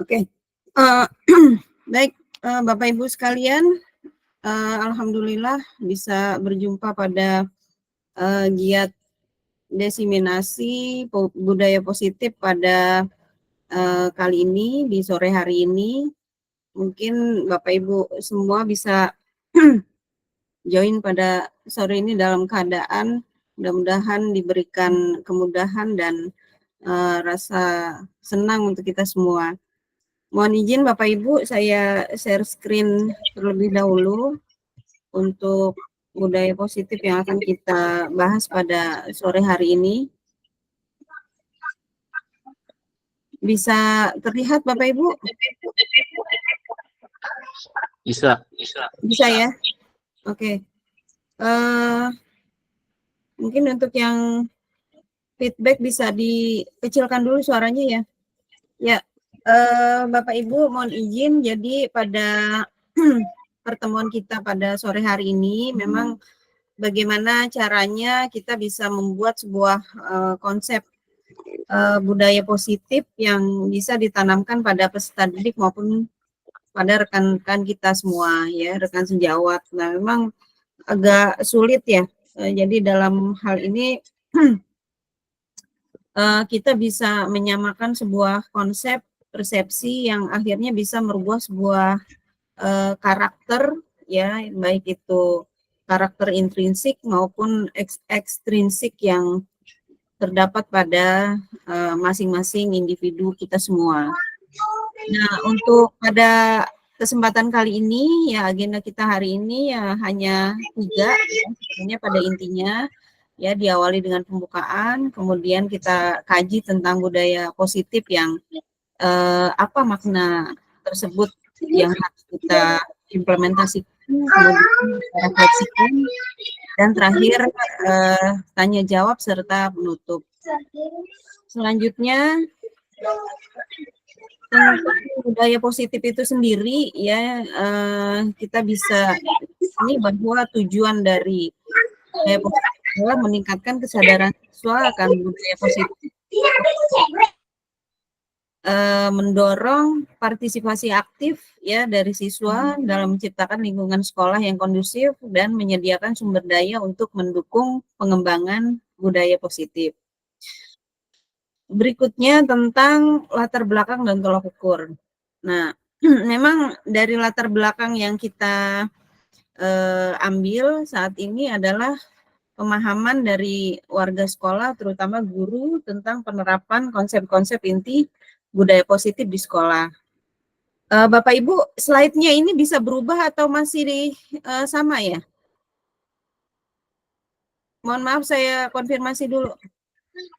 Oke, eh, baik Bapak Ibu sekalian, alhamdulillah bisa berjumpa pada giat desiminasi budaya positif pada kali ini di sore hari ini. Mungkin Bapak Ibu semua bisa join pada sore ini dalam keadaan mudah-mudahan diberikan kemudahan dan rasa senang untuk kita semua. Mohon izin Bapak Ibu, saya share screen terlebih dahulu untuk budaya positif yang akan kita bahas pada sore hari ini. Bisa terlihat Bapak Ibu? Bisa. Bisa ya? Oke. Mungkin untuk yang feedback bisa dikecilkan dulu suaranya ya. Ya, Bapak Ibu mohon izin, jadi pada pertemuan kita pada sore hari ini memang bagaimana caranya kita bisa membuat sebuah konsep budaya positif yang bisa ditanamkan pada peserta didik maupun pada rekan-rekan kita semua ya, rekan sejawat. Nah, memang agak sulit ya. Jadi dalam hal ini kita bisa menyamakan sebuah konsep persepsi yang akhirnya bisa merubah sebuah karakter ya, baik itu karakter intrinsik maupun ekstrinsik yang terdapat pada masing-masing individu kita semua. Nah, untuk pada kesempatan kali ini ya, agenda kita hari ini ya hanya 3 ya, sebenarnya pada intinya ya, diawali dengan pembukaan, kemudian kita kaji tentang budaya positif yang apa makna tersebut yang harus kita implementasikan, kemudian kita refleksikan, dan terakhir tanya jawab serta penutup. Selanjutnya tentang budaya positif itu sendiri ya, kita bisa ini bahwa tujuan dari budaya positif adalah meningkatkan kesadaran siswa akan budaya positif, mendorong partisipasi aktif ya dari siswa dalam menciptakan lingkungan sekolah yang kondusif dan menyediakan sumber daya untuk mendukung pengembangan budaya positif. Berikutnya tentang latar belakang dan tolak ukur. Nah, memang dari latar belakang yang kita ambil saat ini adalah pemahaman dari warga sekolah, terutama guru, tentang penerapan konsep-konsep inti budaya positif di sekolah. Bapak Ibu, slide-nya ini bisa berubah atau masih sama ya? Mohon maaf, saya konfirmasi dulu.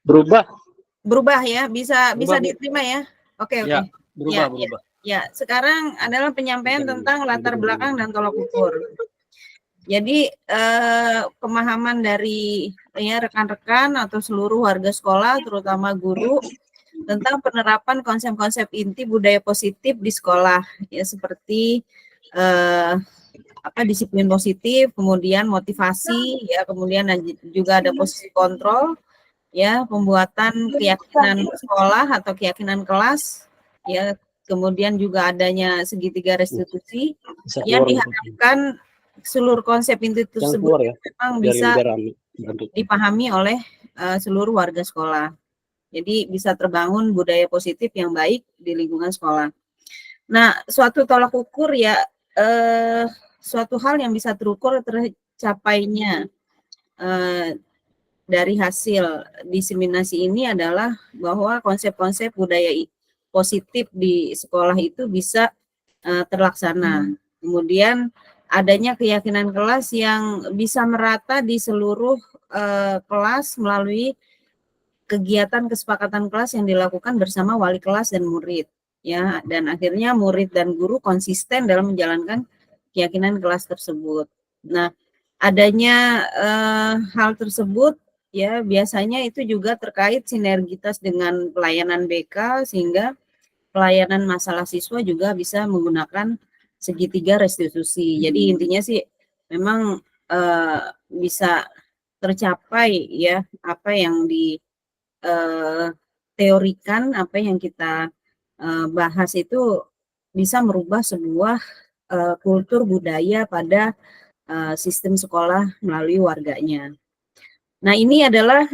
Berubah ya, bisa diterima ya? Oke. Ya, berubah. Ya, sekarang adalah penyampaian tentang latar belakang dan tolak ukur. Jadi pemahaman dari ya rekan-rekan atau seluruh warga sekolah, terutama guru, tentang penerapan konsep-konsep inti budaya positif di sekolah, ya seperti disiplin positif, kemudian motivasi, ya kemudian juga ada posisi kontrol, ya pembuatan keyakinan sekolah atau keyakinan kelas, ya kemudian juga adanya segitiga restitusi, yang diharapkan seluruh konsep inti tersebut ya, memang bisa dipahami oleh seluruh warga sekolah. Jadi bisa terbangun budaya positif yang baik di lingkungan sekolah. Nah, suatu tolak ukur ya, suatu hal yang bisa terukur tercapainya dari hasil diseminasi ini adalah bahwa konsep-konsep budaya positif di sekolah itu bisa terlaksana. Kemudian adanya keyakinan kelas yang bisa merata di seluruh kelas melalui kegiatan kesepakatan kelas yang dilakukan bersama wali kelas dan murid, ya, dan akhirnya murid dan guru konsisten dalam menjalankan keyakinan kelas tersebut. Nah, adanya hal tersebut ya biasanya itu juga terkait sinergitas dengan pelayanan BK, sehingga pelayanan masalah siswa juga bisa menggunakan segitiga restitusi. Jadi intinya sih memang bisa tercapai ya apa yang di teorikan, apa yang kita bahas itu bisa merubah sebuah kultur budaya pada sistem sekolah melalui warganya. Nah, ini adalah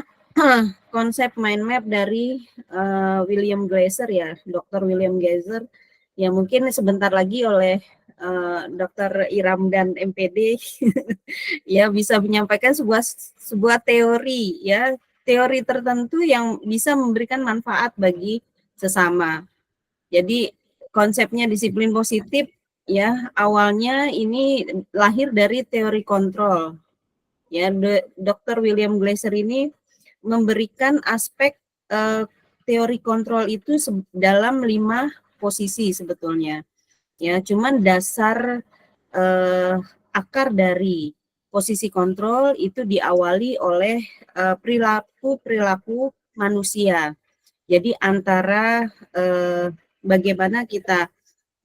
konsep mind map dari William Glasser ya, Dr. William Glasser, yang mungkin sebentar lagi oleh Dr. Iram dan MPD ya bisa menyampaikan sebuah teori ya, teori tertentu yang bisa memberikan manfaat bagi sesama. Jadi konsepnya disiplin positif ya, awalnya ini lahir dari teori kontrol. Ya, Dr. William Glasser ini memberikan aspek teori kontrol itu dalam 5 posisi sebetulnya. Ya, cuman dasar akar dari posisi kontrol itu diawali oleh perilaku manusia. Jadi antara bagaimana kita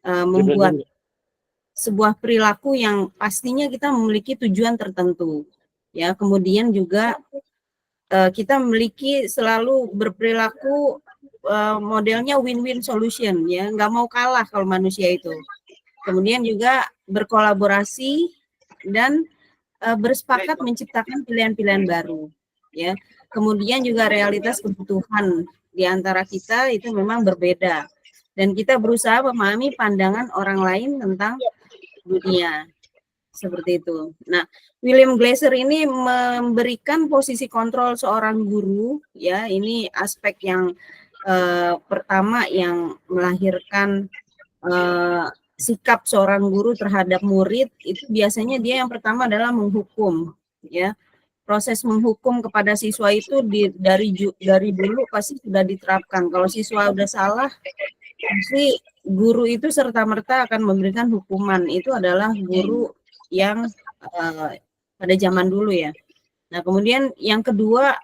membuat sebuah perilaku yang pastinya kita memiliki tujuan tertentu. Ya, kemudian juga kita memiliki selalu berperilaku modelnya win-win solution ya, nggak mau kalah kalau manusia itu. Kemudian juga berkolaborasi dan bersepakat menciptakan pilihan-pilihan baru ya. Kemudian juga realitas kebutuhan di antara kita itu memang berbeda dan kita berusaha memahami pandangan orang lain tentang dunia. Seperti itu. Nah, William Glasser ini memberikan posisi kontrol seorang guru ya, ini aspek yang pertama yang melahirkan sikap seorang guru terhadap murid itu biasanya dia yang pertama adalah menghukum ya. Proses menghukum kepada siswa itu dari dulu pasti sudah diterapkan. Kalau siswa udah salah, pasti guru itu serta-merta akan memberikan hukuman. Itu adalah guru yang pada zaman dulu ya. Nah, kemudian yang kedua,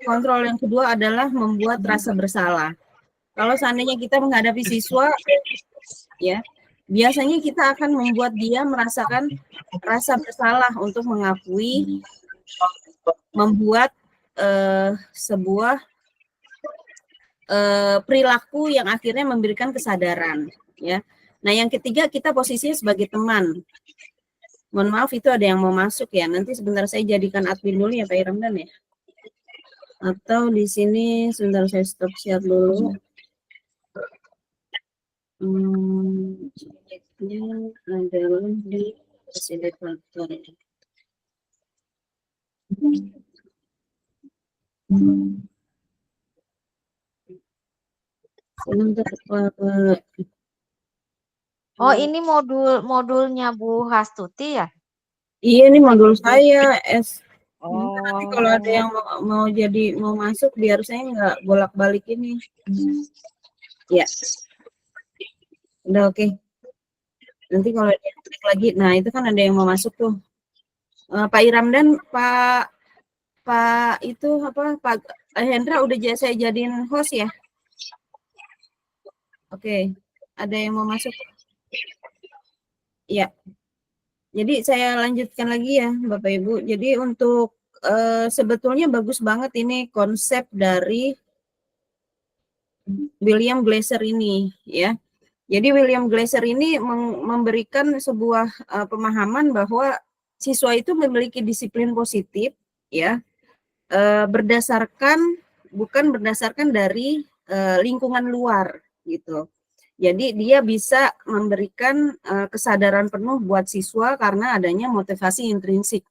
kontrol yang kedua adalah membuat rasa bersalah. Kalau seandainya kita menghadapi siswa, ya, biasanya kita akan membuat dia merasakan rasa bersalah untuk mengakui, membuat sebuah perilaku yang akhirnya memberikan kesadaran, ya. Nah, yang ketiga kita posisinya sebagai teman. Mohon maaf itu ada yang mau masuk ya. Nanti sebentar saya jadikan admin dulu ya Pak Iramdan ya. Atau di sini sebentar saya stop share dulu. Adalah di fasilitator. Oh, ini modulnya Bu Hastuti ya? Iya, ini modul saya S. Oh. Nanti kalau ada yang mau masuk biar saya nggak bolak-balik ini. Ya. Udah oke. Nanti kalau dia klik lagi, nah itu kan ada yang mau masuk tuh. Pak Iramdan, Pak itu apa? Pak Hendra udah saya jadiin host ya? Oke. Ada yang mau masuk? Ya. Jadi saya lanjutkan lagi ya Bapak Ibu. Jadi untuk sebetulnya bagus banget ini konsep dari William Glasser ini ya. Jadi William Glasser ini memberikan sebuah pemahaman bahwa siswa itu memiliki disiplin positif ya, bukan berdasarkan dari lingkungan luar gitu. Jadi dia bisa memberikan kesadaran penuh buat siswa karena adanya motivasi intrinsik.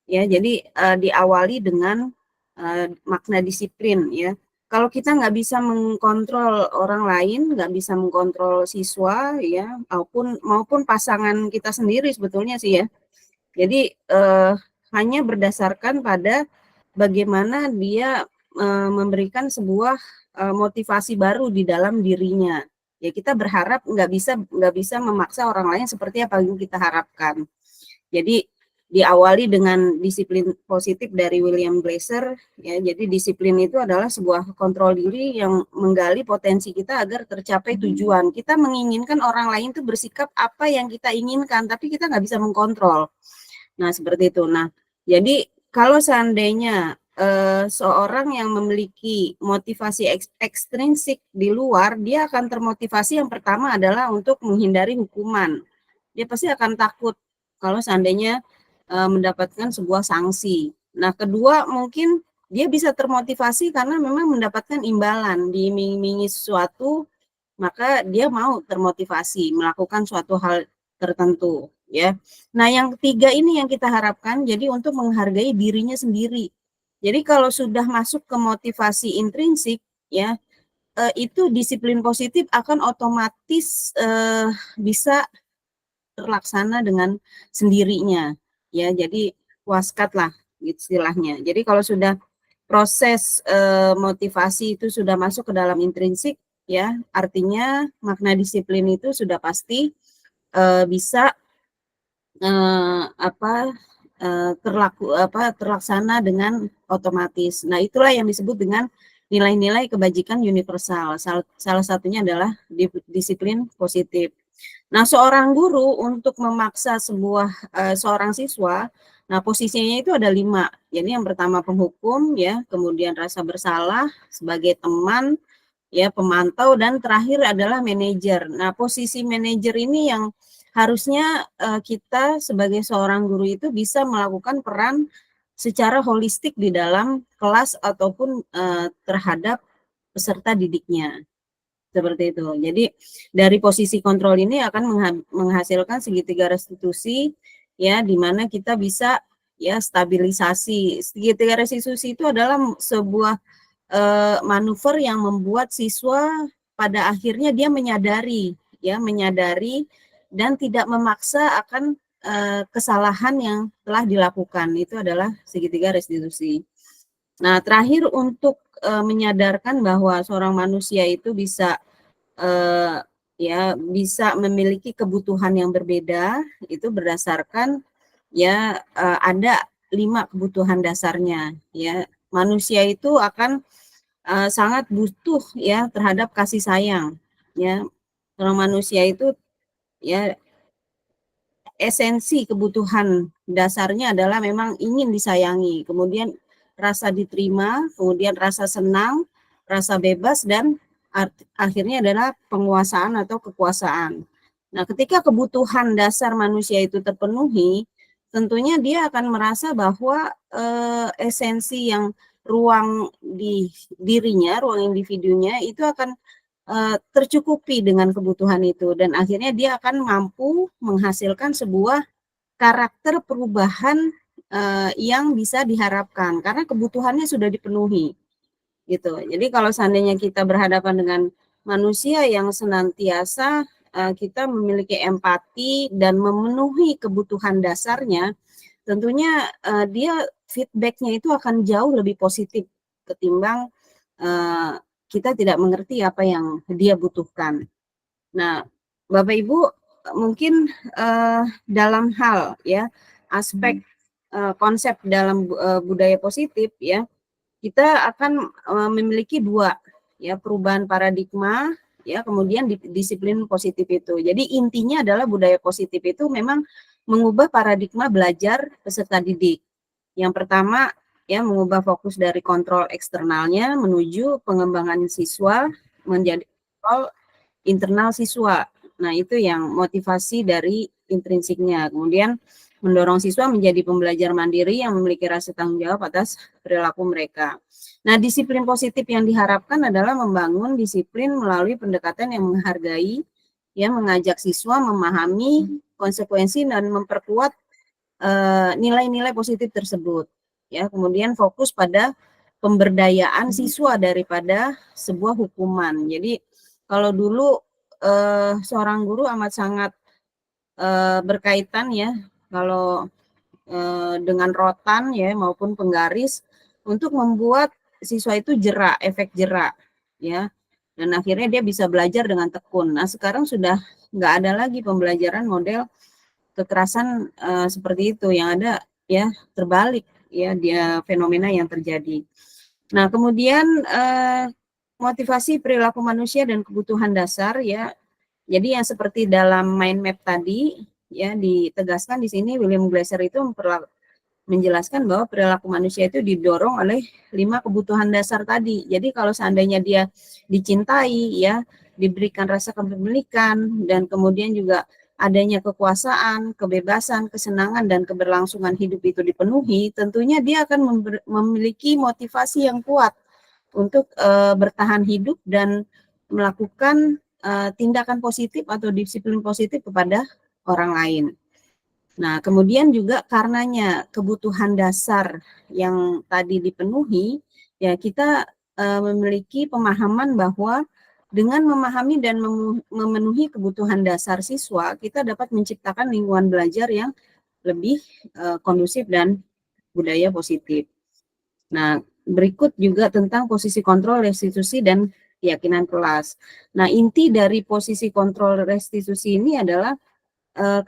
Ya, jadi diawali dengan makna disiplin ya. Kalau kita nggak bisa mengkontrol orang lain, nggak bisa mengkontrol siswa ya, maupun pasangan kita sendiri sebetulnya sih ya. Jadi hanya berdasarkan pada bagaimana dia memberikan sebuah motivasi baru di dalam dirinya. Ya kita berharap nggak bisa memaksa orang lain seperti apa yang kita harapkan. Jadi diawali dengan disiplin positif dari William Glasser ya. Jadi disiplin itu adalah sebuah kontrol diri yang menggali potensi kita agar tercapai tujuan. Kita menginginkan orang lain itu bersikap apa yang kita inginkan, tapi kita nggak bisa mengkontrol. Nah seperti itu. Nah jadi kalau seandainya seorang yang memiliki motivasi ekstrinsik di luar, dia akan termotivasi yang pertama adalah untuk menghindari hukuman. Dia pasti akan takut kalau seandainya mendapatkan sebuah sanksi. Nah, kedua mungkin dia bisa termotivasi karena memang mendapatkan imbalan, diiming-imingi sesuatu, maka dia mau termotivasi melakukan suatu hal tertentu, ya. Nah, yang ketiga ini yang kita harapkan, jadi untuk menghargai dirinya sendiri. Jadi kalau sudah masuk ke motivasi intrinsik, ya, itu disiplin positif akan otomatis bisa terlaksana dengan sendirinya, ya. Jadi waskat lah istilahnya. Jadi kalau sudah proses motivasi itu sudah masuk ke dalam intrinsik, ya, artinya makna disiplin itu sudah pasti bisa terlaksana dengan otomatis. Nah, itulah yang disebut dengan nilai-nilai kebajikan universal. Salah satunya adalah disiplin positif. Nah, seorang guru untuk memaksa seorang siswa, nah posisinya itu ada 5. Jadi yang pertama penghukum, ya, kemudian rasa bersalah sebagai teman, ya, pemantau, dan terakhir adalah manajer. Nah, posisi manajer ini yang harusnya kita sebagai seorang guru itu bisa melakukan peran secara holistik di dalam kelas ataupun terhadap peserta didiknya. Seperti itu. Jadi dari posisi kontrol ini akan menghasilkan segitiga restitusi, ya, di mana kita bisa, ya, stabilisasi. Segitiga restitusi itu adalah sebuah manuver yang membuat siswa pada akhirnya dia menyadari, ya, menyadari dan tidak memaksa akan kesalahan yang telah dilakukan. Itu adalah segitiga restitusi. Nah, terakhir untuk menyadarkan bahwa seorang manusia itu bisa ya, bisa memiliki kebutuhan yang berbeda, itu berdasarkan, ya, ada 5 kebutuhan dasarnya, ya. Manusia itu akan sangat butuh, ya, terhadap kasih sayang, ya. Seorang manusia itu, ya, esensi kebutuhan dasarnya adalah memang ingin disayangi, kemudian rasa diterima, kemudian rasa senang, rasa bebas, dan akhirnya adalah penguasaan atau kekuasaan. Nah, ketika kebutuhan dasar manusia itu terpenuhi, tentunya dia akan merasa bahwa esensi yang ruang di dirinya, ruang individunya itu akan tercukupi dengan kebutuhan itu, dan akhirnya dia akan mampu menghasilkan sebuah karakter perubahan yang bisa diharapkan karena kebutuhannya sudah dipenuhi, gitu. Jadi kalau seandainya kita berhadapan dengan manusia yang senantiasa kita memiliki empati dan memenuhi kebutuhan dasarnya, tentunya dia feedback-nya itu akan jauh lebih positif ketimbang kita tidak mengerti apa yang dia butuhkan. Nah, Bapak Ibu, mungkin dalam hal, ya, aspek konsep dalam budaya positif, ya, kita akan memiliki 2, ya, perubahan paradigma, ya, kemudian disiplin positif itu. Jadi intinya adalah budaya positif itu memang mengubah paradigma belajar peserta didik. Yang pertama, ya, mengubah fokus dari kontrol eksternalnya menuju pengembangan siswa menjadi kontrol internal siswa. Nah, itu yang motivasi dari intrinsiknya. Kemudian mendorong siswa menjadi pembelajar mandiri yang memiliki rasa tanggung jawab atas perilaku mereka. Nah, disiplin positif yang diharapkan adalah membangun disiplin melalui pendekatan yang menghargai, yang mengajak siswa memahami konsekuensi dan memperkuat nilai-nilai positif tersebut. Ya, kemudian fokus pada pemberdayaan siswa daripada sebuah hukuman. Jadi kalau dulu seorang guru amat sangat berkaitan, ya, kalau dengan rotan, ya, maupun penggaris untuk membuat siswa itu jerak, efek jerak, ya, dan akhirnya dia bisa belajar dengan tekun. Nah, sekarang sudah nggak ada lagi pembelajaran model kekerasan seperti itu, yang ada, ya, terbalik, ya, dia fenomena yang terjadi. Nah, kemudian motivasi perilaku manusia dan kebutuhan dasar, ya. Jadi yang seperti dalam mind map tadi, ya, ditegaskan di sini William Glasser itu menjelaskan bahwa perilaku manusia itu didorong oleh 5 kebutuhan dasar tadi. Jadi kalau seandainya dia dicintai, ya, diberikan rasa kepemilikan, dan kemudian juga adanya kekuasaan, kebebasan, kesenangan, dan keberlangsungan hidup itu dipenuhi, tentunya dia akan memiliki motivasi yang kuat untuk bertahan hidup dan melakukan tindakan positif atau disiplin positif kepada orang lain. Nah, kemudian juga karenanya kebutuhan dasar yang tadi dipenuhi, ya kita memiliki pemahaman bahwa dengan memahami dan memenuhi kebutuhan dasar siswa, kita dapat menciptakan lingkungan belajar yang lebih kondusif dan budaya positif. Nah, berikut juga tentang posisi kontrol, restitusi, dan keyakinan kelas. Nah, inti dari posisi kontrol restitusi ini adalah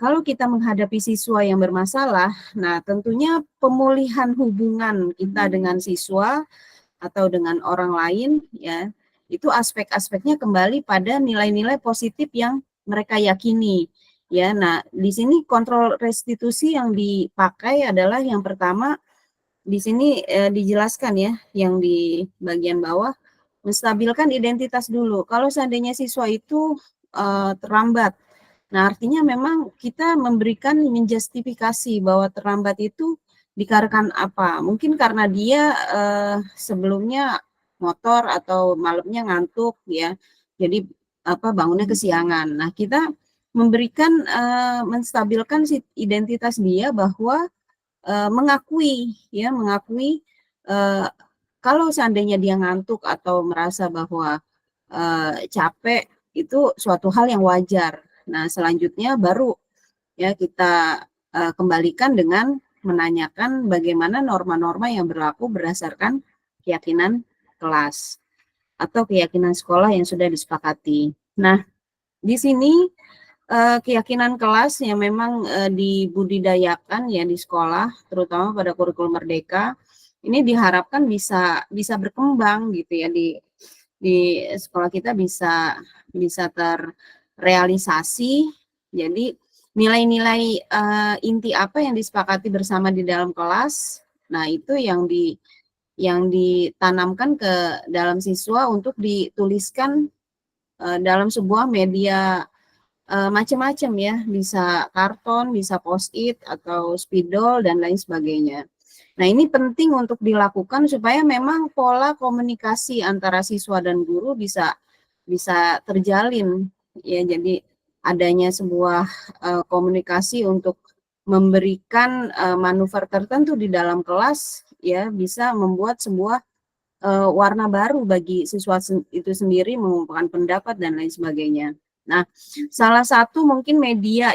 kalau kita menghadapi siswa yang bermasalah, nah tentunya pemulihan hubungan kita dengan siswa atau dengan orang lain, ya, itu aspek-aspeknya kembali pada nilai-nilai positif yang mereka yakini, ya. Nah, di sini kontrol restitusi yang dipakai adalah yang pertama di sini dijelaskan, ya, yang di bagian bawah, menstabilkan identitas dulu. Kalau seandainya siswa itu terlambat, nah, artinya memang kita memberikan menjustifikasi bahwa terlambat itu dikarenakan apa? Mungkin karena dia sebelumnya motor atau malamnya ngantuk, ya. Jadi bangunnya kesiangan. Nah, kita memberikan menstabilkan identitas dia bahwa mengakui, ya, mengakui kalau seandainya dia ngantuk atau merasa bahwa capek itu suatu hal yang wajar. Nah, selanjutnya baru, ya, kita kembalikan dengan menanyakan bagaimana norma-norma yang berlaku berdasarkan keyakinan kelas atau keyakinan sekolah yang sudah disepakati. Nah, di sini keyakinan kelas yang memang dibudidayakan, ya, di sekolah, terutama pada kurikulum Merdeka, ini diharapkan bisa berkembang gitu, ya, di sekolah kita bisa terrealisasi. Jadi nilai-nilai inti apa yang disepakati bersama di dalam kelas, nah itu yang ditanamkan ke dalam siswa untuk dituliskan dalam sebuah media macam-macam, ya, bisa karton, bisa post-it atau spidol dan lain sebagainya. Nah, ini penting untuk dilakukan supaya memang pola komunikasi antara siswa dan guru bisa terjalin, ya. Jadi adanya sebuah komunikasi untuk memberikan manuver tertentu di dalam kelas, ya, bisa membuat sebuah warna baru bagi siswa itu sendiri mengumpulkan pendapat dan lain sebagainya. Nah, salah satu mungkin media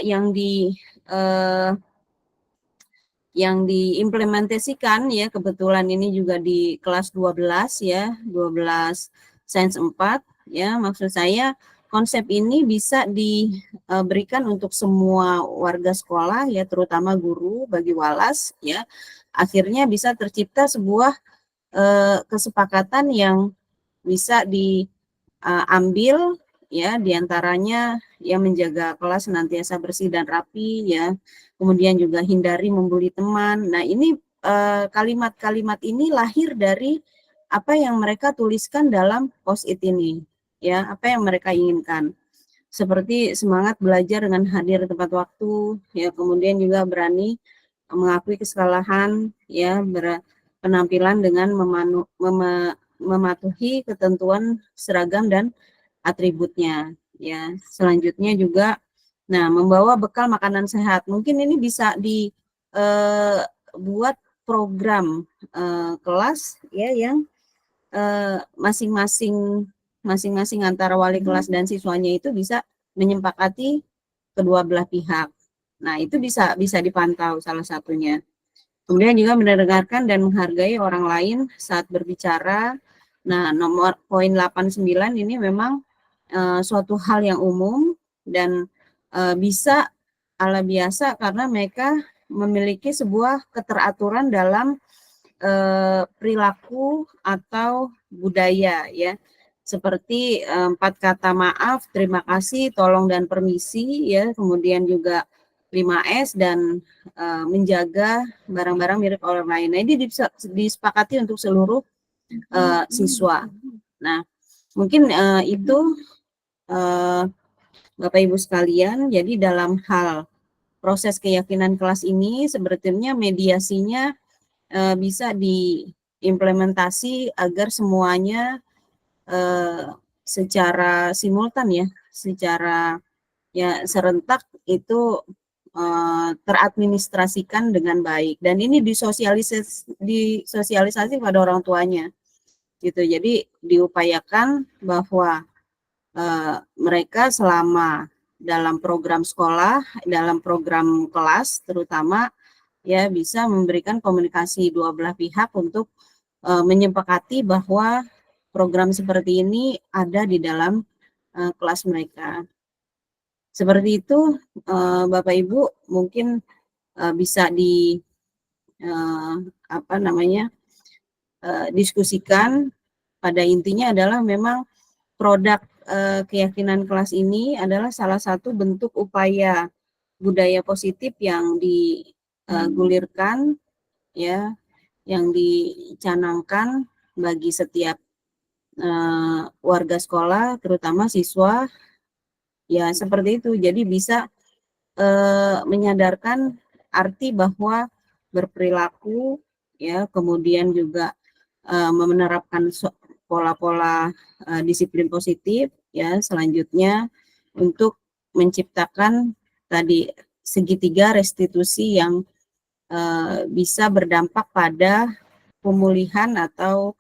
yang diimplementasikan, ya, kebetulan ini juga di kelas 12, ya, 12 Sains 4, ya, maksud saya konsep ini bisa diberikan untuk semua warga sekolah, ya, terutama guru bagi walas, ya. Akhirnya bisa tercipta sebuah kesepakatan yang bisa diambil, ya, diantaranya, ya, menjaga kelas senantiasa bersih dan rapi, ya, kemudian juga hindari membuli teman. Nah, ini kalimat-kalimat ini lahir dari apa yang mereka tuliskan dalam post-it ini, ya, apa yang mereka inginkan. Seperti semangat belajar dengan hadir tepat waktu, ya, kemudian juga berani mengakui kesalahan, ya, penampilan dengan mematuhi ketentuan seragam dan atributnya, ya. Selanjutnya juga, nah, membawa bekal makanan sehat. Mungkin ini bisa dibuat program kelas, ya, yang masing-masing antara wali kelas dan siswanya itu bisa menyepakati kedua belah pihak. Nah, itu bisa dipantau salah satunya. Kemudian juga mendengarkan dan menghargai orang lain saat berbicara. Nah, nomor poin 89 ini memang suatu hal yang umum dan bisa ala biasa karena mereka memiliki sebuah keteraturan dalam perilaku atau budaya, ya. Seperti 4 kata maaf, terima kasih, tolong dan permisi, ya. Kemudian juga 5S dan menjaga barang-barang milik orang lain. Nah, ini disepakati untuk seluruh siswa. Nah, mungkin itu Bapak Ibu sekalian. Jadi dalam hal proses keyakinan kelas ini sebetulnya mediasinya bisa diimplementasi agar semuanya secara simultan ya, secara serentak itu teradministrasikan dengan baik, dan ini disosialisasi pada orang tuanya gitu. Jadi diupayakan bahwa mereka selama dalam program sekolah, dalam program kelas terutama ya, bisa memberikan komunikasi dua belah pihak untuk menyepakati bahwa program seperti ini ada di dalam kelas mereka. Seperti itu, Bapak Ibu, mungkin bisa diskusikan. Pada intinya adalah memang produk keyakinan kelas ini adalah salah satu bentuk upaya budaya positif yang digulirkan ya, yang dicanangkan bagi setiap warga sekolah, terutama siswa. Ya, seperti itu. Jadi bisa menyadarkan arti bahwa berperilaku ya, kemudian juga menerapkan pola-pola disiplin positif ya, selanjutnya untuk menciptakan tadi segitiga restitusi yang bisa berdampak pada pemulihan atau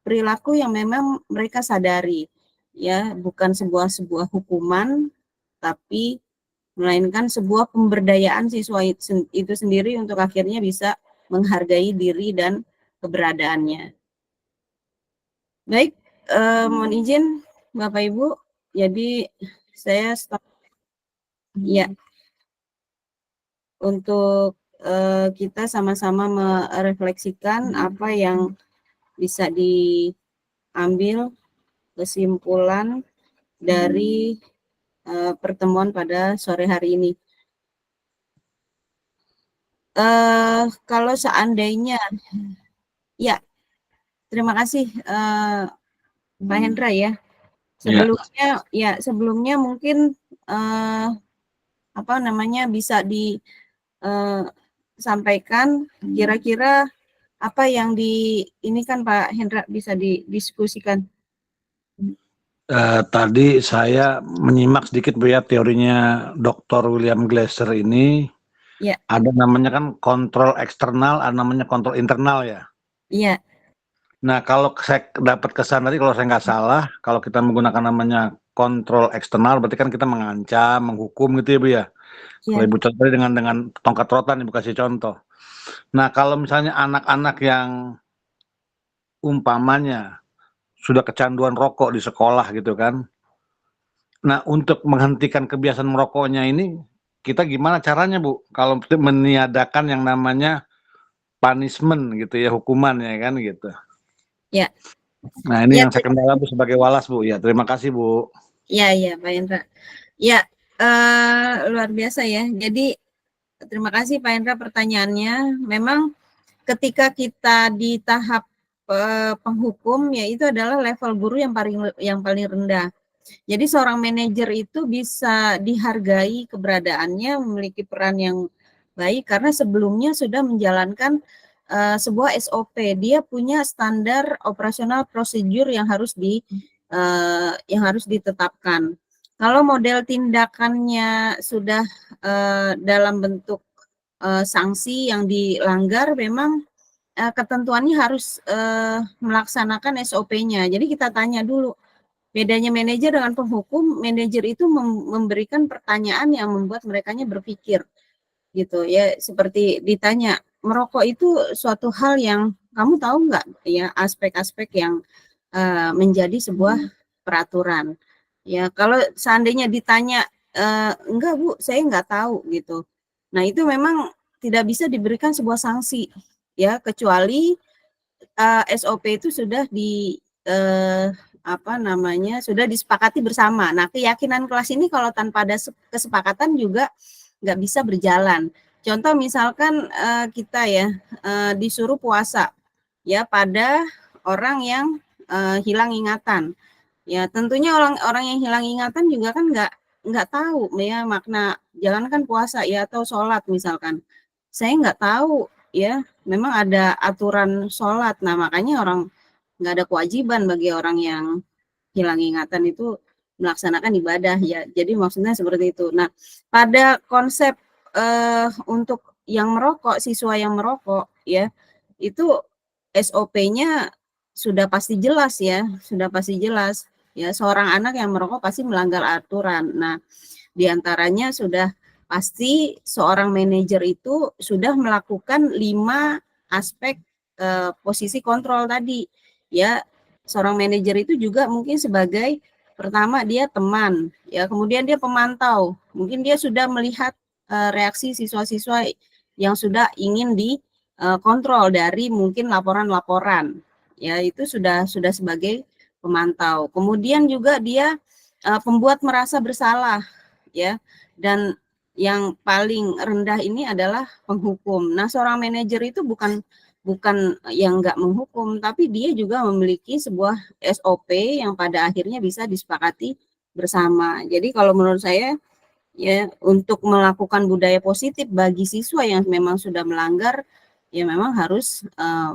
perilaku yang memang mereka sadari ya, bukan sebuah hukuman, tapi melainkan sebuah pemberdayaan siswa itu sendiri untuk akhirnya bisa menghargai diri dan keberadaannya. Baik, mohon izin Bapak Ibu, jadi saya stop ya, untuk kita sama-sama merefleksikan apa yang bisa diambil kesimpulan dari pertemuan pada sore hari ini. Kalau seandainya, ya, terima kasih Pak Hendra ya. Sebelumnya mungkin bisa disampaikan kira-kira apa yang ini kan Pak Hendra, bisa didiskusikan. Tadi saya menyimak sedikit Bu ya, teorinya Dr. William Glasser ini. Ya. Ada namanya kan kontrol eksternal, ada namanya kontrol internal ya. Iya. Nah, kalau saya dapat kesan tadi, kalau saya nggak salah, kalau kita menggunakan namanya kontrol eksternal, berarti kan kita mengancam, menghukum gitu ya Bu ya. Kalau Ibu contoh dengan tongkat rotan, Ibu kasih contoh. Nah, kalau misalnya anak-anak yang umpamanya sudah kecanduan rokok di sekolah gitu kan. Nah, untuk menghentikan kebiasaan merokoknya ini, kita gimana caranya Bu? Kalau meniadakan yang namanya punishment gitu ya, hukuman ya kan gitu. Ya. Nah, ini yang saya kendala Bu sebagai walas Bu. Ya, terima kasih Bu. Ya Pak Hendra. Ya, luar biasa ya. Jadi terima kasih Pak Hendra pertanyaannya. Memang ketika kita di tahap penghukum, ya itu adalah level guru yang paling rendah. Jadi seorang manajer itu bisa dihargai keberadaannya, memiliki peran yang baik karena sebelumnya sudah menjalankan sebuah SOP. Dia punya standar operasional prosedur yang harus ditetapkan. Kalau model tindakannya sudah dalam bentuk sanksi yang dilanggar, memang ketentuannya harus melaksanakan SOP-nya. Jadi kita tanya dulu, bedanya manajer dengan penghukum. Manajer itu memberikan pertanyaan yang membuat merekanya berpikir, gitu ya. Seperti ditanya, merokok itu suatu hal yang kamu tahu nggak ya, aspek-aspek yang menjadi sebuah peraturan. Ya, kalau seandainya ditanya enggak Bu, saya nggak tahu gitu. Nah, itu memang tidak bisa diberikan sebuah sanksi ya, kecuali SOP itu sudah sudah disepakati bersama. Nah, keyakinan kelas ini kalau tanpa ada kesepakatan juga nggak bisa berjalan. Contoh misalkan kita ya disuruh puasa ya pada orang yang hilang ingatan. Ya tentunya orang yang hilang ingatan juga kan nggak tahu ya makna jalankan puasa ya atau sholat misalkan. Saya nggak tahu ya, memang ada aturan sholat. Nah makanya nggak ada kewajiban bagi orang yang hilang ingatan itu melaksanakan ibadah ya. Jadi maksudnya seperti itu. Nah, pada konsep untuk yang merokok, siswa yang merokok ya, itu SOP-nya sudah pasti jelas ya, sudah pasti jelas. Ya, seorang anak yang merokok pasti melanggar aturan. Nah, diantaranya sudah pasti seorang manajer itu sudah melakukan 5 aspek posisi kontrol tadi. Ya, seorang manajer itu juga mungkin sebagai pertama dia teman, ya kemudian dia pemantau. Mungkin dia sudah melihat reaksi siswa-siswa yang sudah ingin dikontrol dari mungkin laporan-laporan. Ya, itu sudah sebagai pemantau. Kemudian juga dia pembuat merasa bersalah, ya. Dan yang paling rendah ini adalah penghukum. Nah, seorang manajer itu bukan yang nggak menghukum, tapi dia juga memiliki sebuah SOP yang pada akhirnya bisa disepakati bersama. Jadi kalau menurut saya ya untuk melakukan budaya positif bagi siswa yang memang sudah melanggar ya memang harus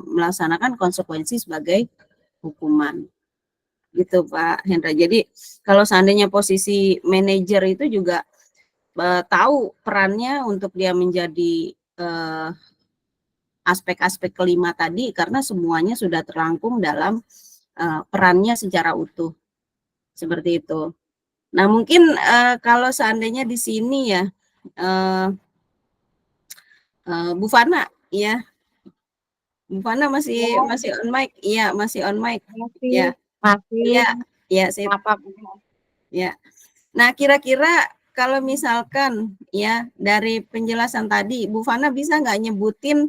melaksanakan konsekuensi sebagai hukuman. Gitu Pak Hendra. Jadi kalau seandainya posisi manajer itu juga tahu perannya untuk dia menjadi aspek-aspek kelima tadi karena semuanya sudah terangkum dalam perannya secara utuh seperti itu. Nah mungkin kalau seandainya di sini ya Bu Fana ya, Bu Fana masih on mic, iya masih on mic, ya, Masih. ya, sip. Apa? Ya. Nah kira-kira kalau misalkan ya dari penjelasan tadi Bu Fana bisa nggak nyebutin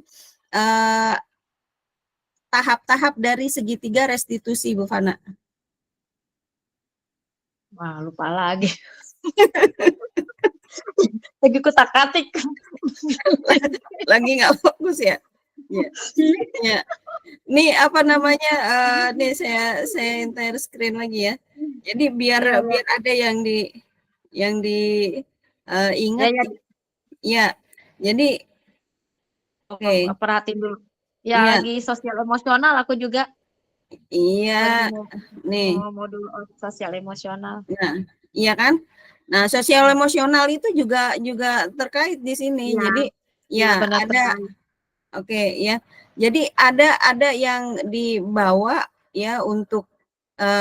tahap-tahap dari segitiga restitusi Bu Fana? Wah, lupa lagi. Lagi kutak-atik. Lagi nggak fokus ya? Ya. Ya. Nih apa namanya? Nih saya entire screen lagi ya. Jadi biar ada yang ingat. Ya. Jadi oke. Perhatiin dulu. Ya lagi sosial emosional aku juga. Iya. Nih. Modul sosial emosional. Nah, iya kan? Nah, sosial emosional itu juga terkait di sini. Ya, jadi ya ada oke ya. Jadi ada yang dibawa ya untuk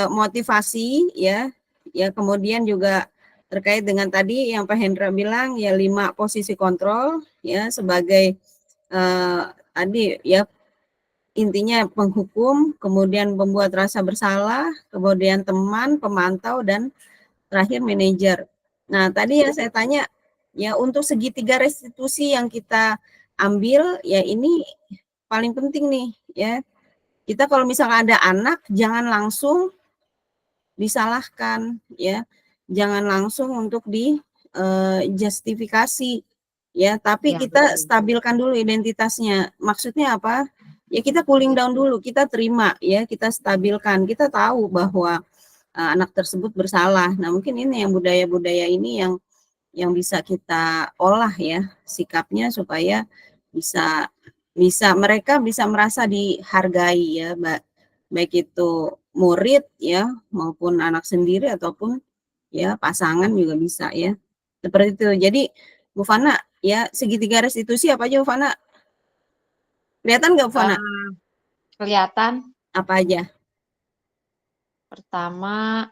motivasi ya. Ya, kemudian juga terkait dengan tadi yang Pak Hendra bilang ya 5 posisi kontrol ya sebagai tadi ya intinya penghukum, kemudian pembuat rasa bersalah, kemudian teman, pemantau dan terakhir manajer. Nah, tadi yang saya tanya, ya untuk segitiga restitusi yang kita ambil, ya ini paling penting nih, ya. Kita kalau misalnya ada anak, jangan langsung disalahkan, ya. Jangan langsung untuk justifikasi, ya. Tapi kita stabilkan dulu identitasnya. Maksudnya apa? Ya kita cooling down dulu, kita terima, ya. Kita stabilkan, kita tahu bahwa anak tersebut bersalah. Nah, mungkin ini yang budaya-budaya ini yang bisa kita olah ya sikapnya supaya bisa mereka bisa merasa dihargai ya, baik itu murid ya maupun anak sendiri ataupun ya pasangan juga bisa ya. Seperti itu. Jadi Bu Fana ya segitiga restitusi apa aja Bu Fana? Kelihatan nggak Bu Fana? Kelihatan. Apa aja? Pertama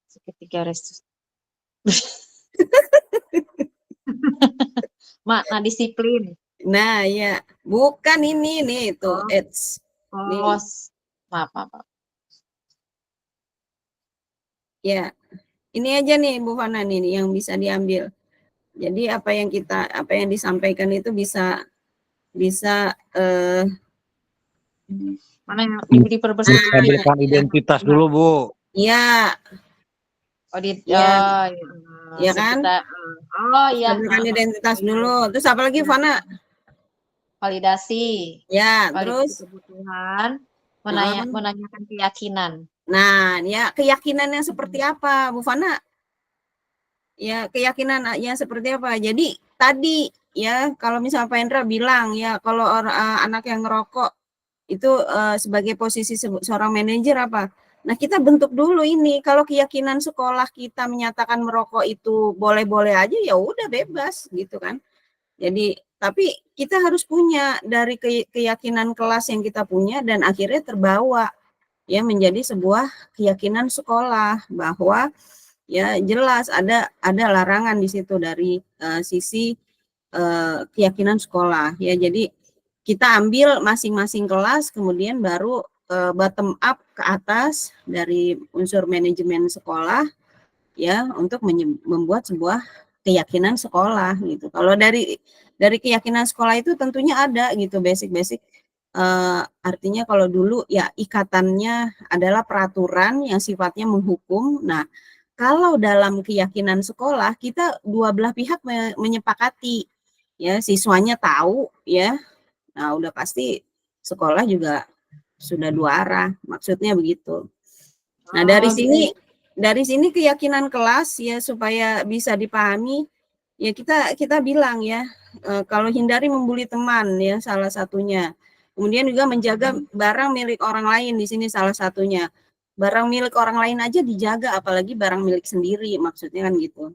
segitiga restitusi. Makna disiplin. Nah, ya. Bukan ini nih itu. Maaf. Ya. Ini aja nih Bu Fana nih yang bisa diambil. Jadi apa yang disampaikan itu bisa Mana yang diperbesar gitu. Tampilkan identitas dulu, Bu. Iya, Oh, Iya. iya, Iya kan? Oh iya. Tampilkan identitas dulu. Terus apa lagi, Fana? Validasi. Ya, Validasi terus kebutuhan, Heeh. menanyakan keyakinan. Nah, ya keyakinannya seperti apa, Bu Fana? Ya, keyakinan ya seperti apa? Jadi tadi ya kalau misalnya Pak Hendra bilang ya kalau anak yang ngerokok itu sebagai posisi seorang manajer apa? Nah, kita bentuk dulu ini kalau keyakinan sekolah kita menyatakan merokok itu boleh-boleh aja ya udah bebas gitu kan. Jadi tapi kita harus punya dari keyakinan kelas yang kita punya dan akhirnya terbawa ya menjadi sebuah keyakinan sekolah bahwa ya jelas ada larangan di situ dari sisi keyakinan sekolah ya. Jadi kita ambil masing-masing kelas kemudian baru bottom up ke atas dari unsur manajemen sekolah ya untuk membuat sebuah keyakinan sekolah gitu. Kalau dari keyakinan sekolah itu tentunya ada gitu basic-basic artinya kalau dulu ya ikatannya adalah peraturan yang sifatnya menghukum. Nah, kalau dalam keyakinan sekolah kita dua belah pihak menyepakati ya siswanya tahu ya. Nah, udah pasti sekolah juga sudah dua arah. Maksudnya begitu. Nah, dari sini keyakinan kelas ya supaya bisa dipahami ya kita bilang ya kalau hindari membuli teman ya salah satunya. Kemudian juga menjaga barang milik orang lain di sini salah satunya. Barang milik orang lain aja dijaga apalagi barang milik sendiri maksudnya kan gitu.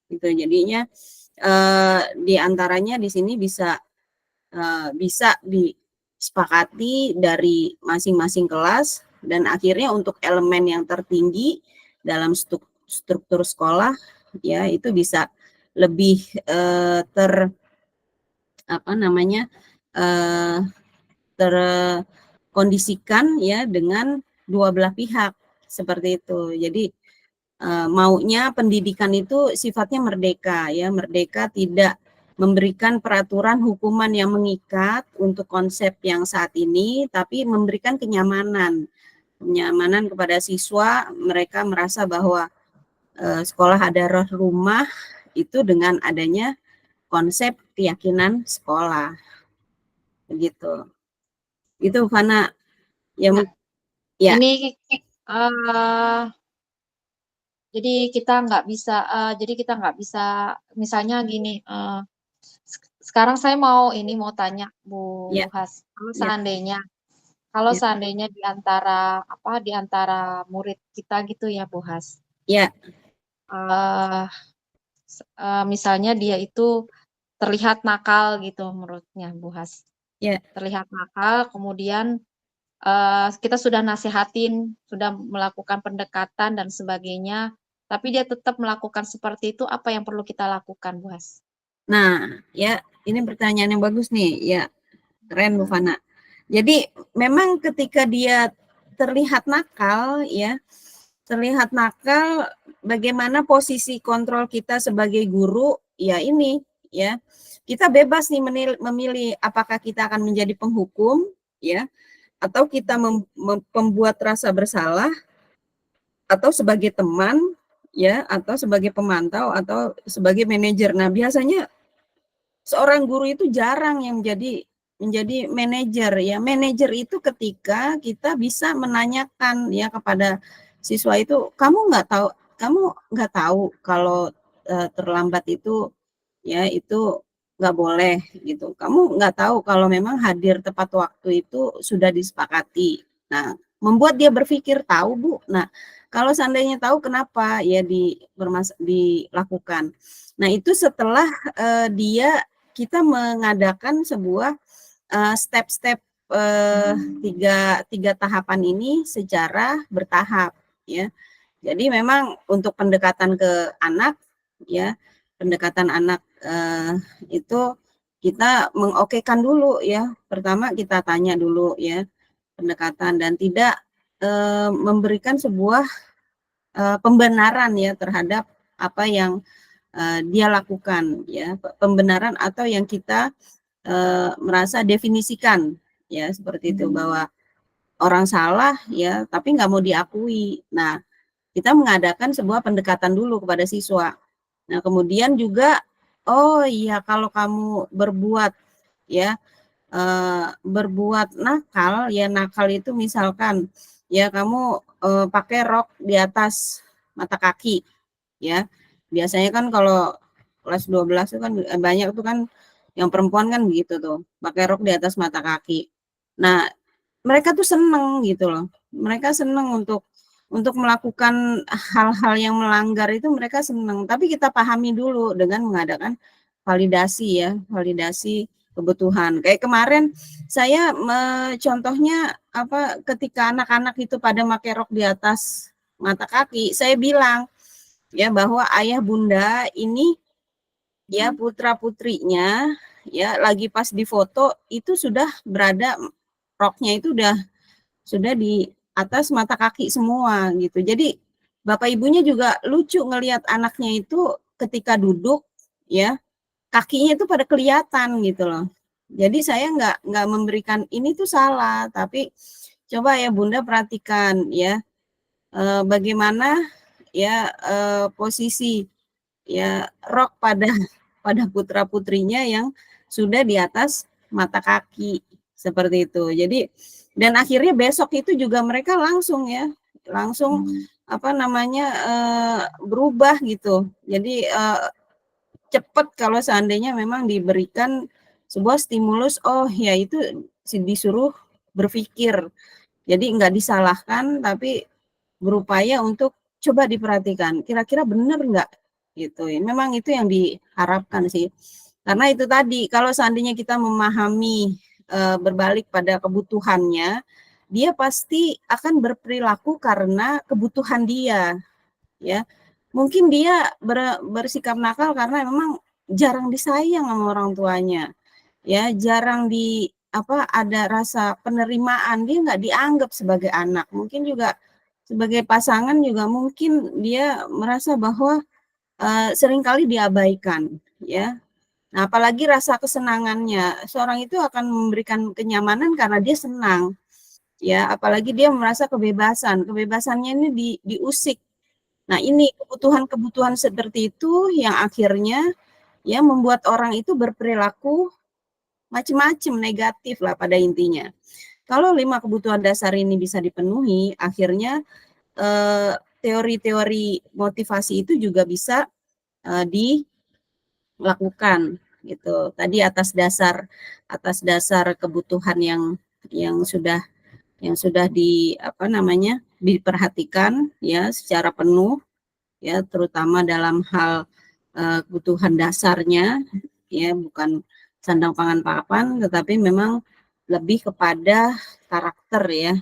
Gitu jadinya di antaranya di sini bisa disepakati dari masing-masing kelas dan akhirnya untuk elemen yang tertinggi dalam struktur sekolah ya itu bisa lebih terkondisikan ya dengan dua belah pihak seperti itu. Jadi maunya pendidikan itu sifatnya merdeka ya, merdeka tidak memberikan peraturan hukuman yang mengikat untuk konsep yang saat ini, tapi memberikan kenyamanan kepada siswa, mereka merasa bahwa sekolah adalah rumah itu dengan adanya konsep keyakinan sekolah begitu. Itu Fana yang ya. Ini jadi kita nggak bisa misalnya gini, sekarang saya mau tanya Bu Ya. Has, kalau Ya. seandainya di antara murid kita gitu ya Bu Has. Ya. Misalnya dia itu terlihat nakal gitu menurutnya Bu Has. Ya. Terlihat nakal, kemudian kita sudah nasihatin, sudah melakukan pendekatan dan sebagainya, tapi dia tetap melakukan seperti itu, apa yang perlu kita lakukan, Bu Has? Nah, ya ini pertanyaan yang bagus nih, ya keren Bu Fana. Jadi memang ketika dia terlihat nakal, ya terlihat nakal, bagaimana posisi kontrol kita sebagai guru? Ya ini, ya kita bebas nih memilih apakah kita akan menjadi penghukum, ya, atau kita membuat rasa bersalah, atau sebagai teman, ya, atau sebagai pemantau, atau sebagai manajer. Nah, biasanya seorang guru itu jarang yang menjadi manajer ya. Manajer itu ketika kita bisa menanyakan ya kepada siswa itu, kamu nggak tahu kalau terlambat itu ya itu nggak boleh gitu. Kamu nggak tahu kalau memang hadir tepat waktu itu sudah disepakati. Nah, membuat dia berpikir tahu Bu. Nah, kalau seandainya tahu kenapa ya dilakukan. Nah, itu setelah kita mengadakan sebuah step-step tiga tahapan ini secara bertahap ya. Jadi memang untuk pendekatan ke anak ya, pendekatan anak itu kita mengokekan dulu ya. Pertama kita tanya dulu ya pendekatan dan tidak memberikan sebuah pembenaran ya terhadap apa yang dia lakukan ya, pembenaran atau yang kita merasa definisikan ya seperti itu, bahwa orang salah ya tapi nggak mau diakui. Nah, kita mengadakan sebuah pendekatan dulu kepada siswa. Nah, kemudian juga, oh iya kalau kamu berbuat ya berbuat nakal, ya nakal itu misalkan ya kamu pakai rok di atas mata kaki ya. Biasanya kan kalau kelas 12 itu kan banyak tuh kan yang perempuan kan begitu tuh, pakai rok di atas mata kaki. Nah, mereka tuh seneng gitu loh. Mereka seneng untuk melakukan hal-hal yang melanggar itu mereka seneng. Tapi kita pahami dulu dengan mengadakan validasi ya, validasi kebutuhan. Kayak kemarin saya contohnya apa ketika anak-anak itu pada pakai rok di atas mata kaki, saya bilang ya bahwa ayah bunda ini ya putra-putrinya ya lagi pas di foto itu sudah berada roknya itu sudah di atas mata kaki semua gitu. Jadi bapak ibunya juga lucu ngelihat anaknya itu ketika duduk ya kakinya itu pada kelihatan gitu loh. Jadi saya nggak memberikan ini tuh salah, tapi coba ya bunda perhatikan ya bagaimana ya posisi ya rok pada pada putra putrinya yang sudah di atas mata kaki seperti itu. Jadi dan akhirnya besok itu juga mereka langsung ya langsung apa namanya berubah gitu. Jadi cepat kalau seandainya memang diberikan sebuah stimulus, oh ya itu disuruh berpikir. Jadi nggak disalahkan, tapi berupaya untuk coba diperhatikan, kira-kira benar nggak gitu. Memang itu yang diharapkan sih. Karena itu tadi, kalau seandainya kita memahami berbalik pada kebutuhannya, dia pasti akan berperilaku karena kebutuhan dia, ya. Mungkin dia bersikap nakal karena memang jarang disayang sama orang tuanya, ya jarang ada rasa penerimaan, dia nggak dianggap sebagai anak. Mungkin juga sebagai pasangan juga mungkin dia merasa bahwa seringkali diabaikan, ya. Nah, apalagi rasa kesenangannya, seorang itu akan memberikan kenyamanan karena dia senang, ya. Apalagi dia merasa kebebasan, kebebasannya ini diusik. Nah, ini kebutuhan-kebutuhan seperti itu yang akhirnya ya membuat orang itu berperilaku macam-macam negatif lah pada intinya. Kalau 5 kebutuhan dasar ini bisa dipenuhi, akhirnya teori-teori motivasi itu juga bisa dilakukan gitu. Tadi atas dasar kebutuhan yang sudah diperhatikan ya secara penuh ya, terutama dalam hal kebutuhan dasarnya ya, bukan sandang pangan papan, tetapi memang lebih kepada karakter ya,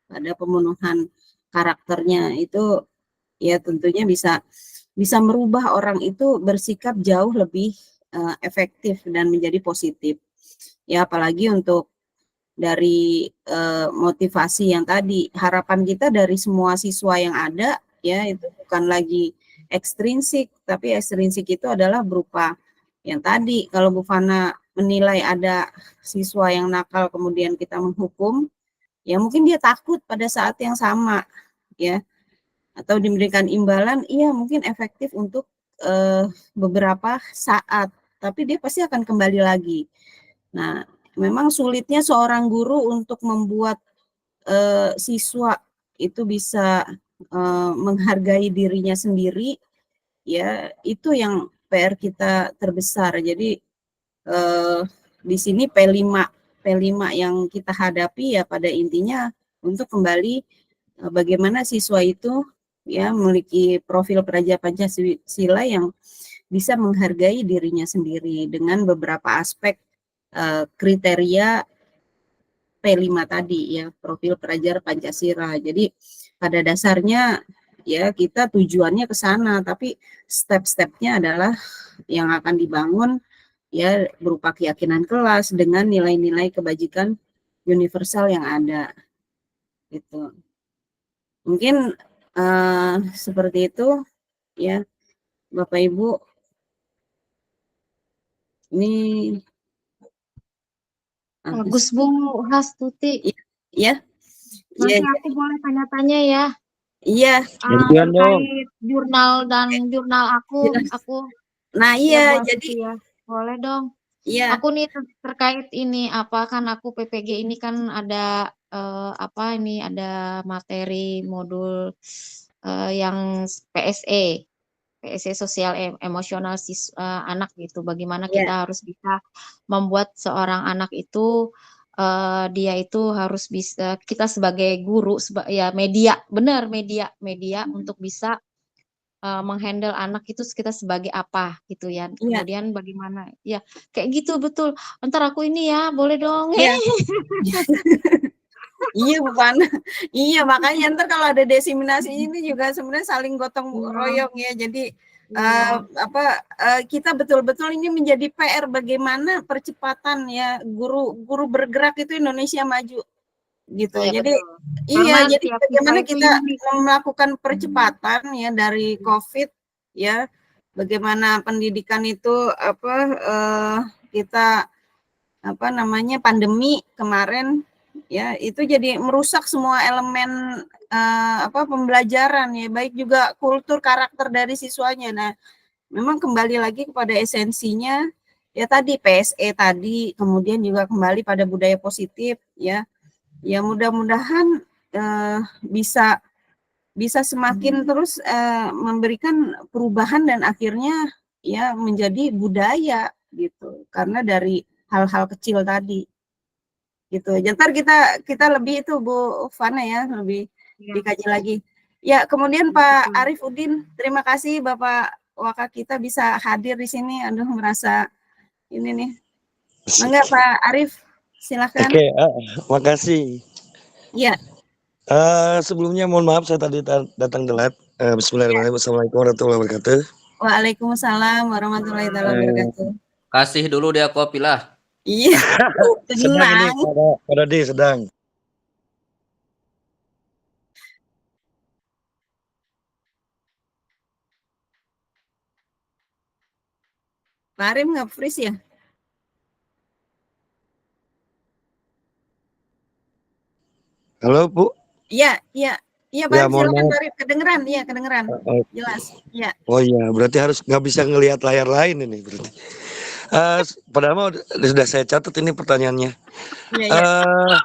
pada pemenuhan karakternya itu ya tentunya bisa merubah orang itu bersikap jauh lebih efektif dan menjadi positif ya, apalagi untuk dari motivasi yang tadi, harapan kita dari semua siswa yang ada ya itu bukan lagi ekstrinsik, tapi ekstrinsik itu adalah berupa yang tadi, kalau Bu Fana menilai ada siswa yang nakal kemudian kita menghukum, ya mungkin dia takut pada saat yang sama ya, atau diberikan imbalan, iya mungkin efektif untuk beberapa saat, tapi dia pasti akan kembali lagi. Nah, memang sulitnya seorang guru untuk membuat siswa itu bisa menghargai dirinya sendiri, ya itu yang PR kita terbesar. Jadi di sini P5 yang kita hadapi ya pada intinya untuk kembali bagaimana siswa itu ya memiliki profil pelajar Pancasila yang bisa menghargai dirinya sendiri dengan beberapa aspek kriteria P5 tadi ya, profil pelajar Pancasila. Jadi pada dasarnya ya kita tujuannya ke sana, tapi step-stepnya adalah yang akan dibangun ya berupa keyakinan kelas dengan nilai-nilai kebajikan universal yang ada gitu. Mungkin seperti itu ya Bapak Ibu. Ini Bagus Bu Hastuti. Iya, iya, Nanti aku boleh tanya-tanya ya. iya. Gantian dong. Terkait jurnal aku Nah, ya iya, Bu jadi Hastuti ya. Boleh dong. iya, Aku nih terkait ini apa kan aku PPG ini kan ada ada materi modul yang PSE sosial emosional anak gitu. Bagaimana iya, kita harus bisa membuat seorang anak itu dia itu harus bisa kita sebagai guru ya media benar media untuk bisa menghandle anak itu kita sebagai apa gitu ya. iya, Kemudian bagaimana ya kayak gitu betul. Ntar aku ini ya boleh dong. iya. Iya, Bu Fana. Iya, makanya ntar kalau ada diseminasi ini juga sebenarnya saling gotong royong ya. Jadi kita betul-betul ini menjadi PR bagaimana percepatan ya guru bergerak itu Indonesia maju gitu. Iya jadi betul. iya, Karena jadi tiap siswa bagaimana itu kita unik. melakukan percepatan ya dari COVID ya. Bagaimana pendidikan itu kita pandemi kemarin ya itu jadi merusak semua elemen pembelajaran ya, baik juga kultur karakter dari siswanya. Nah, memang kembali lagi kepada esensinya ya tadi PSE tadi, kemudian juga kembali pada budaya positif ya. Ya mudah-mudahan bisa semakin terus memberikan perubahan dan akhirnya ya menjadi budaya gitu. Karena dari hal-hal kecil tadi. Gitu. Ntar kita lebih itu Bu Fana ya, lebih dikaji lagi. Ya, kemudian Pak Arif Udin, terima kasih Bapak Waka kita bisa hadir di sini. Aduh, merasa ini nih. Enggak Pak Arif, silakan. Oke, makasih. Iya. Sebelumnya mohon maaf saya tadi datang telat. Bismillahirrahmanirrahim. Assalamualaikum warahmatullahi wabarakatuh. Waalaikumsalam warahmatullahi wabarakatuh. Kasih dulu dia kopi lah. Iya. Sedang ini Tenang. pada D sedang. Pak Arif nggak freeze ya? Halo Bu. Iya, iya. Iya Pak Ya, Arif, mohon silakan maaf. Pak Arif, kedengeran, iya kedengeran. Jelas. Iya. Oh iya, berarti harus nggak bisa ngelihat layar lain ini berarti. Padahal mah sudah saya catat ini pertanyaannya. Iya, iya.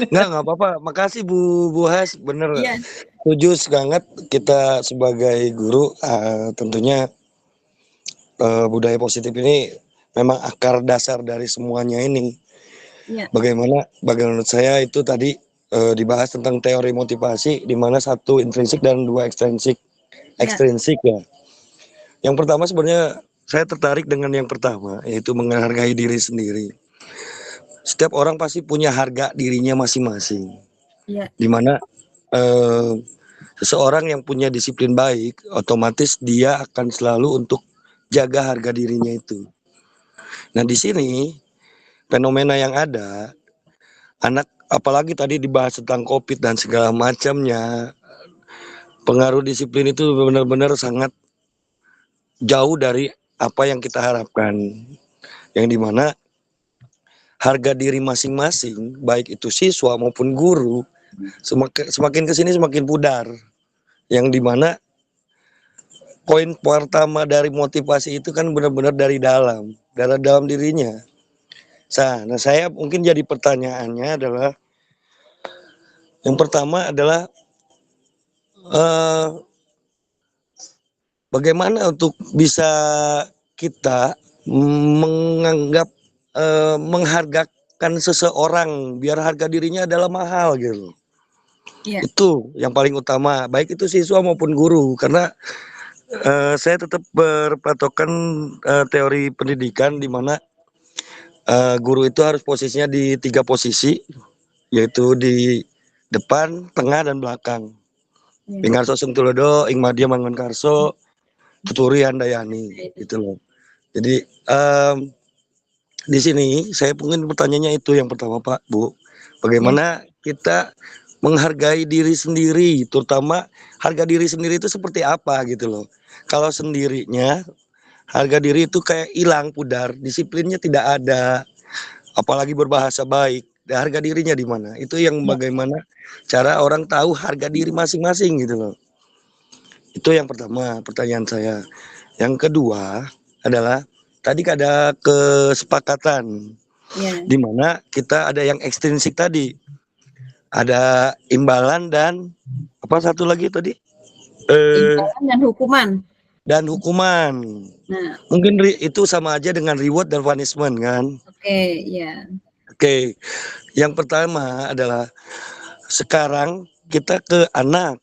Nggak apa-apa. Makasih Bu Has, bener. Iya. Setuju banget kita sebagai guru tentunya budaya positif ini memang akar dasar dari semuanya ini. Iya. Bagaimana menurut saya itu tadi dibahas tentang teori motivasi di mana satu intrinsik dan dua ekstrinsik. Ekstrinsik ya. Yang pertama sebenarnya saya tertarik dengan yang pertama, yaitu menghargai diri sendiri. Setiap orang pasti punya harga dirinya masing-masing. Iya. Dimana seseorang yang punya disiplin baik, otomatis dia akan selalu untuk jaga harga dirinya itu. Nah di sini fenomena yang ada, anak apalagi tadi dibahas tentang COVID dan segala macamnya, pengaruh disiplin itu benar-benar sangat jauh dari apa yang kita harapkan. Yang dimana harga diri masing-masing, baik itu siswa maupun guru, semakin kesini semakin pudar. Yang dimana poin pertama dari motivasi itu kan benar-benar dari dalam dirinya. Nah, saya mungkin jadi pertanyaannya adalah, yang pertama adalah bagaimana untuk bisa kita menganggap menghargakan seseorang biar harga dirinya adalah mahal gitu. Iya. Itu yang paling utama, baik itu siswa maupun guru, karena saya tetap berpatokan teori pendidikan di mana guru itu harus posisinya di 3 posisi, yaitu di depan, tengah, dan belakang. Pingarso Sungtulodo, Ing Madya Mangunkarso, Tuturi Handayani, gitu loh. Jadi di sini saya mungkin pertanyaannya itu yang pertama Pak, Bu, bagaimana kita menghargai diri sendiri, terutama harga diri sendiri itu seperti apa gitu loh. Kalau sendirinya harga diri itu kayak hilang, pudar, disiplinnya tidak ada, apalagi berbahasa baik, harga dirinya di mana? Itu yang Ya. bagaimana cara orang tahu harga diri masing-masing gitu loh. Itu yang pertama pertanyaan saya. Yang kedua adalah tadi ada kesepakatan Ya. di mana kita ada yang ekstrinsik tadi. Ada imbalan dan apa satu lagi tadi? Imbalan dan hukuman. Dan hukuman. Nah, Mungkin itu sama aja dengan reward dan punishment kan? oke, ya. Oke. Yang pertama adalah sekarang kita ke anak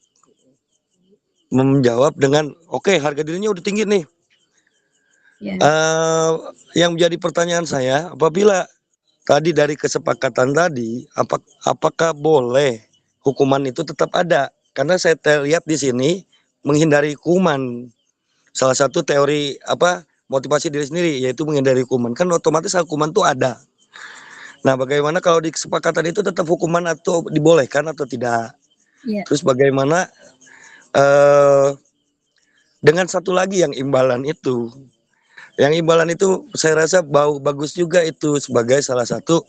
menjawab dengan oke, harga dirinya udah tinggi nih. Ya. Yang menjadi pertanyaan saya, apabila tadi dari kesepakatan tadi, apakah boleh hukuman itu tetap ada? Karena saya lihat di sini menghindari hukuman. Salah satu teori motivasi diri sendiri yaitu menghindari hukuman. Kan otomatis hukuman itu ada. Nah, bagaimana kalau di kesepakatan itu tetap hukuman atau dibolehkan atau tidak? Ya. Terus bagaimana dengan satu lagi yang imbalan itu? Yang imbalan itu saya rasa bagus juga itu sebagai salah satu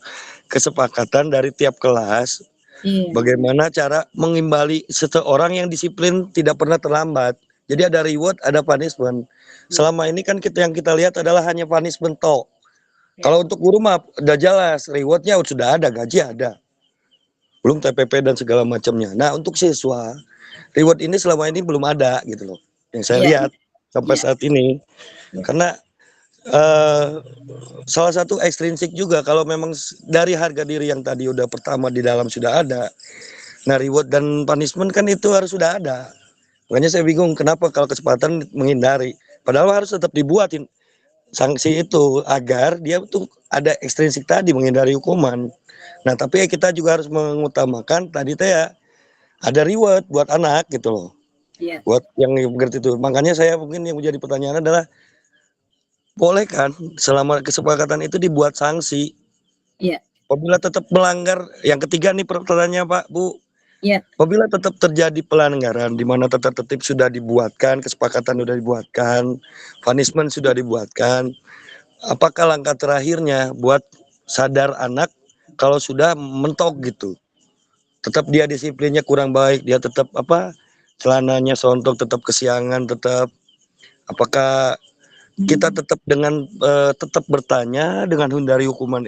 kesepakatan dari tiap kelas. Iya. Bagaimana cara mengimbali seseorang yang disiplin tidak pernah terlambat. Jadi ada reward, ada punishment. Selama ini kan yang kita lihat adalah hanya punishment toh. Ya. Kalau untuk guru mah udah jelas, rewardnya sudah ada, gaji ada. Belum TPP dan segala macamnya. Nah, untuk siswa, reward ini selama ini belum ada gitu loh. Yang saya Ya. lihat sampai Ya. saat ini. Ya. Karena salah satu ekstrinsik juga kalau memang dari harga diri yang tadi udah pertama di dalam sudah ada, nah reward dan punishment kan itu harus sudah ada. Makanya saya bingung kenapa kalau kesempatan menghindari, padahal harus tetap dibuatin sanksi itu agar dia tuh ada ekstrinsik tadi menghindari hukuman. Nah tapi kita juga harus mengutamakan tadi ya ada reward buat anak gitu loh, Ya. buat yang mengerti itu. Makanya saya mungkin yang menjadi pertanyaan adalah boleh kan selama kesepakatan itu dibuat sanksi. Iya. Apabila tetap melanggar, yang ketiga nih pertanyaannya Pak, Bu. Iya. Apabila tetap terjadi pelanggaran di mana tata tertib sudah dibuatkan, kesepakatan sudah dibuatkan, punishment sudah dibuatkan, apakah langkah terakhirnya buat sadar anak kalau sudah mentok gitu. Tetap dia disiplinnya kurang baik, dia tetap celananya sontok, tetap kesiangan, tetap apakah kita tetap dengan tetap bertanya dengan hindari hukuman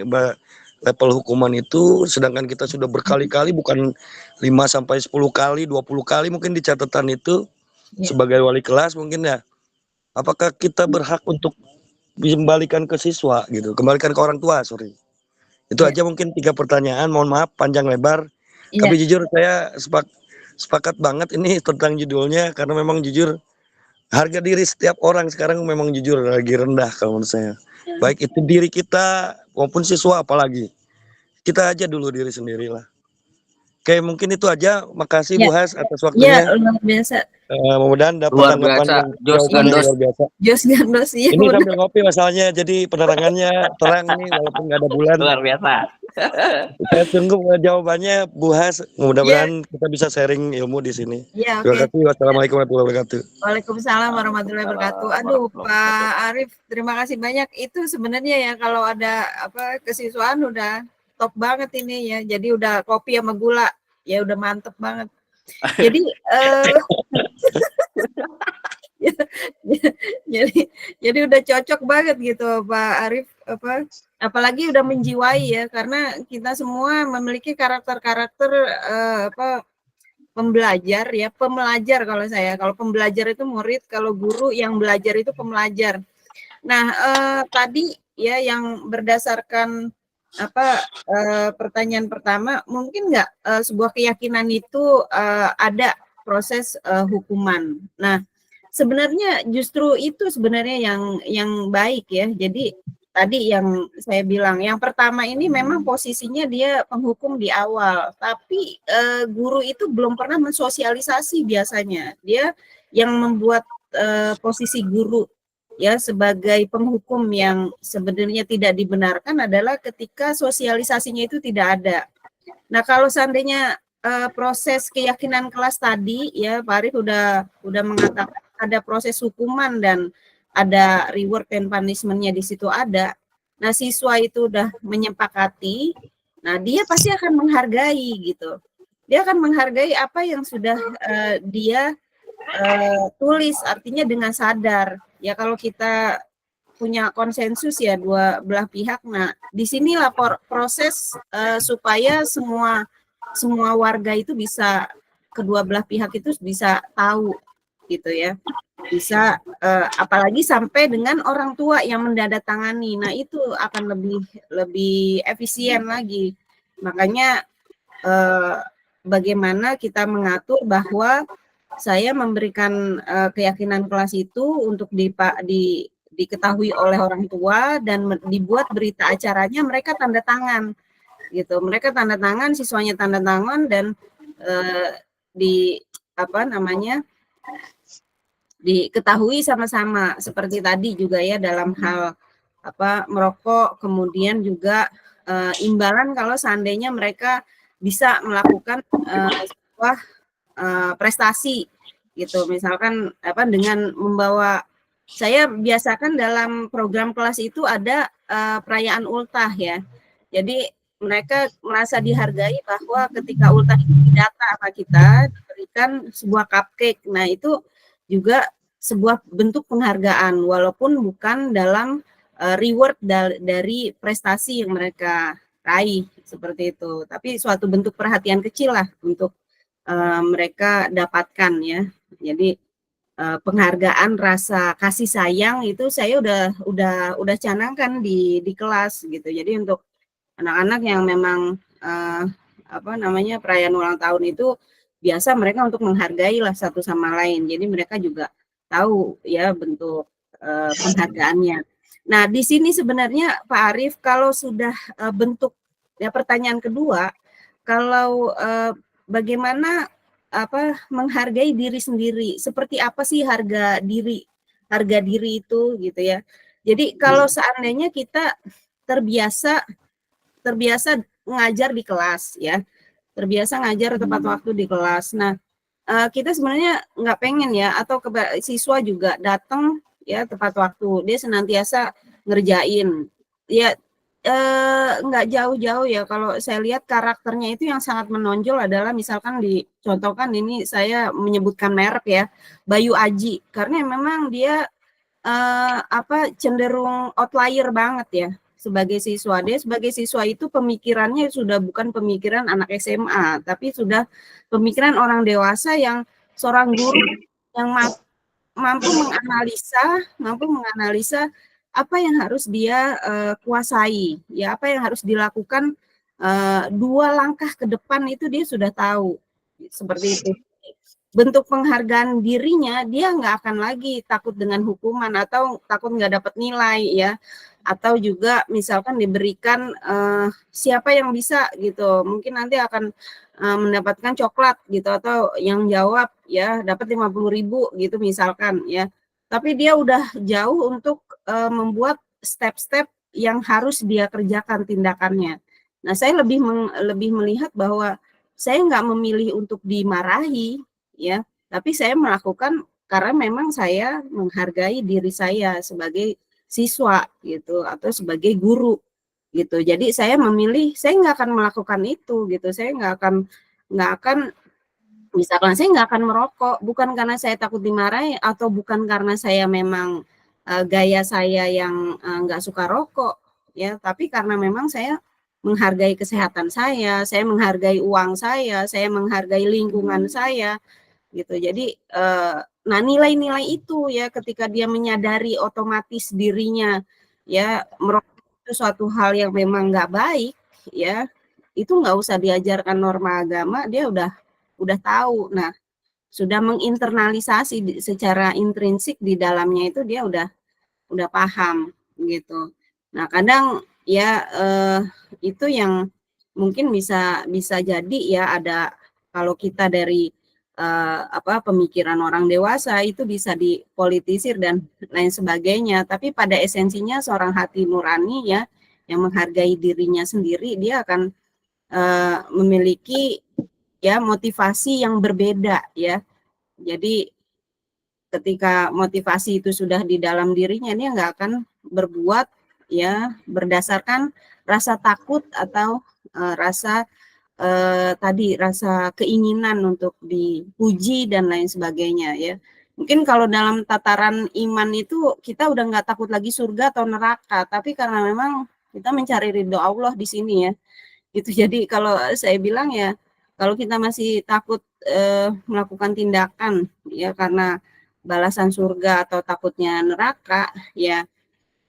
level hukuman itu, sedangkan kita sudah berkali-kali bukan 5 sampai 10 kali, 20 kali mungkin di catatan itu sebagai wali kelas mungkin ya. Apakah kita berhak untuk dikembalikan ke siswa gitu, kembalikan ke orang tua, sorry. Itu aja mungkin 3 pertanyaan, mohon maaf panjang lebar. Tapi jujur saya sepakat banget ini tentang judulnya karena memang jujur harga diri setiap orang sekarang memang jujur lagi rendah kalau menurut saya. Baik itu diri kita maupun siswa apalagi. Kita aja dulu diri sendiri lah. Oke, mungkin itu aja. Makasih Bu Has atas waktunya. Ya, luar biasa. Mudah-mudahan dapat Luar tanggapan biasa. yang Jos jawabannya Gandos. luar biasa. Jos Gandos ya. Ini sambil ngopi masalahnya, jadi penerangannya terang nih walaupun nggak ada bulan. Luar biasa. Saya tunggu jawabannya Bu Has. Mudah-mudahan kita bisa sharing ilmu di sini. Ya, Terima oke. kasih. Wassalamualaikum warahmatullahi wabarakatuh. Waalaikumsalam warahmatullahi wabarakatuh. Aduh, Pak Arief, terima kasih banyak. Itu sebenarnya ya kalau ada kesiswaan udah top banget ini ya. Jadi udah kopi sama gula, ya udah mantep banget. Jadi jadi udah cocok banget gitu Pak Arief, apalagi udah menjiwai ya, karena kita semua memiliki karakter-karakter pembelajar ya, pembelajar kalau pembelajar itu murid, kalau guru yang belajar itu pembelajar. Nah, tadi ya yang berdasarkan pertanyaan pertama, mungkin nggak sebuah keyakinan itu ada proses hukuman. Nah, sebenarnya justru itu sebenarnya yang baik ya. Jadi tadi yang saya bilang, yang pertama ini memang posisinya dia penghukum di awal, tapi guru itu belum pernah mensosialisasi biasanya. Dia yang membuat posisi guru ya sebagai penghukum yang sebenarnya tidak dibenarkan adalah ketika sosialisasinya itu tidak ada. Nah, kalau seandainya proses keyakinan kelas tadi ya Pak Arief udah mengatakan ada proses hukuman dan ada reward and punishment-nya di situ ada. Nah, siswa itu udah menyepakati, nah dia pasti akan menghargai gitu. Dia akan menghargai apa yang sudah dia tulis, artinya dengan sadar. Ya kalau kita punya konsensus ya dua belah pihak. Nah, disinilah proses supaya semua warga itu bisa, kedua belah pihak itu bisa tahu gitu ya. Bisa apalagi sampai dengan orang tua yang mendandatangani. Nah, itu akan lebih efisien lagi. Makanya bagaimana kita mengatur bahwa saya memberikan keyakinan kelas itu untuk diketahui oleh orang tua dan dibuat berita acaranya, mereka tanda tangan gitu. Mereka tanda tangan, siswanya tanda tangan, dan di apa namanya diketahui sama-sama seperti tadi juga ya, dalam hal apa merokok, kemudian juga imbalan kalau seandainya mereka bisa melakukan sebuah prestasi gitu, misalkan apa dengan membawa, saya biasakan dalam program kelas itu ada perayaan ultah ya, jadi mereka merasa dihargai bahwa ketika ultah itu didata sama kita, diberikan sebuah cupcake. Nah, itu juga sebuah bentuk penghargaan walaupun bukan dalam reward dari prestasi yang mereka raih seperti itu, tapi suatu bentuk perhatian kecil lah untuk mereka dapatkan ya. Jadi penghargaan, rasa kasih sayang itu saya udah canangkan di kelas gitu. Jadi untuk anak-anak yang memang apa namanya perayaan ulang tahun itu biasa mereka untuk menghargai lah satu sama lain. Jadi mereka juga tahu ya bentuk penghargaannya. Nah, di sini sebenarnya Pak Arief, kalau sudah bentuk ya, pertanyaan kedua, kalau bagaimana apa menghargai diri sendiri, seperti apa sih harga diri itu gitu ya. Jadi kalau seandainya kita terbiasa ngajar di kelas ya, terbiasa ngajar tepat waktu di kelas. Nah, kita sebenarnya nggak pengen ya, atau siswa juga datang ya tepat waktu, dia senantiasa ngerjain. Ya nggak jauh-jauh ya, kalau saya lihat karakternya itu yang sangat menonjol adalah misalkan dicontohkan, ini saya menyebutkan merek ya, Bayu Aji, karena memang dia apa cenderung outlier banget ya sebagai siswa. Dia sebagai siswa itu pemikirannya sudah bukan pemikiran anak SMA, tapi sudah pemikiran orang dewasa, yang seorang guru yang mampu menganalisa apa yang harus dia kuasai, ya apa yang harus dilakukan 2 langkah ke depan itu dia sudah tahu, seperti itu. Bentuk penghargaan dirinya, dia nggak akan lagi takut dengan hukuman atau takut nggak dapat nilai ya, atau juga misalkan diberikan siapa yang bisa gitu, mungkin nanti akan mendapatkan coklat gitu, atau yang jawab ya dapat 50.000 gitu misalkan ya, tapi dia udah jauh untuk membuat step-step yang harus dia kerjakan tindakannya. Nah, saya lebih melihat bahwa saya nggak memilih untuk dimarahi ya, tapi saya melakukan karena memang saya menghargai diri saya sebagai siswa gitu, atau sebagai guru gitu. Jadi saya memilih, saya nggak akan melakukan itu gitu. Saya nggak akan misalkan saya nggak akan merokok, bukan karena saya takut dimarahi, atau bukan karena saya memang gaya saya yang nggak suka rokok ya, tapi karena memang saya menghargai kesehatan saya menghargai uang saya menghargai lingkungan saya gitu. Jadi nah, nilai-nilai itu ya, ketika dia menyadari otomatis dirinya ya merokok itu suatu hal yang memang nggak baik ya, itu nggak usah diajarkan norma agama, dia udah tahu. Nah, sudah menginternalisasi secara intrinsik di dalamnya, itu dia udah paham gitu. Nah, kadang ya itu yang mungkin bisa jadi ya, ada kalau kita dari apa pemikiran orang dewasa itu bisa dipolitisir dan lain sebagainya, tapi pada esensinya seorang hati nurani ya yang menghargai dirinya sendiri, dia akan memiliki ya motivasi yang berbeda ya. Jadi ketika motivasi itu sudah di dalam dirinya, dia nggak akan berbuat ya berdasarkan rasa takut atau rasa tadi rasa keinginan untuk dipuji dan lain sebagainya ya. Mungkin kalau dalam tataran iman itu kita udah nggak takut lagi surga atau neraka, tapi karena memang kita mencari ridho Allah di sini ya. Gitu. Jadi kalau saya bilang ya, kalau kita masih takut melakukan tindakan ya karena balasan surga atau takutnya neraka ya,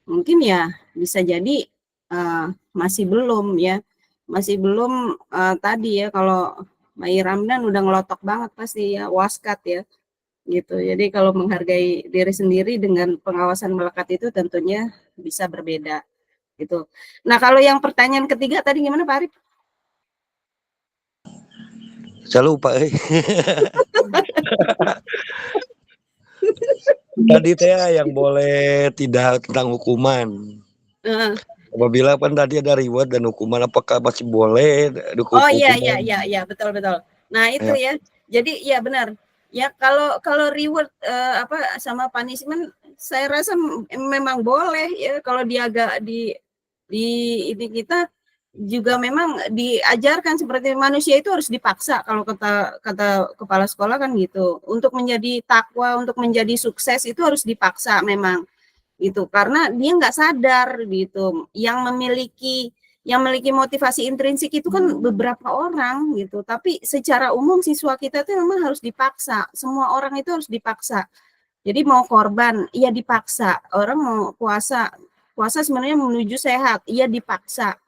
mungkin ya bisa jadi masih belum ya. Masih belum tadi ya kalau Mai Ramdan udah ngelotok banget pasti ya waskat ya gitu. Jadi kalau menghargai diri sendiri dengan pengawasan melekat itu tentunya bisa berbeda gitu. Nah kalau yang pertanyaan ketiga tadi gimana Pak Arif? Saya lupa. Tadi teh yang boleh tidak tentang hukuman. Apabila kan tadi ada reward dan hukuman, apakah masih boleh Oh iya betul. Nah itu ya. Jadi ya benar. Ya kalau reward sama punishment saya rasa memang boleh ya kalau dia agak di ini kita juga memang diajarkan seperti manusia itu harus dipaksa kalau kata kepala sekolah kan gitu. Untuk menjadi takwa, untuk menjadi sukses itu harus dipaksa memang gitu karena dia nggak sadar gitu yang memiliki motivasi intrinsik itu kan beberapa orang gitu tapi secara umum siswa kita itu memang harus dipaksa, semua orang itu harus dipaksa. Jadi mau korban iya dipaksa, orang mau puasa sebenarnya menuju sehat iya dipaksa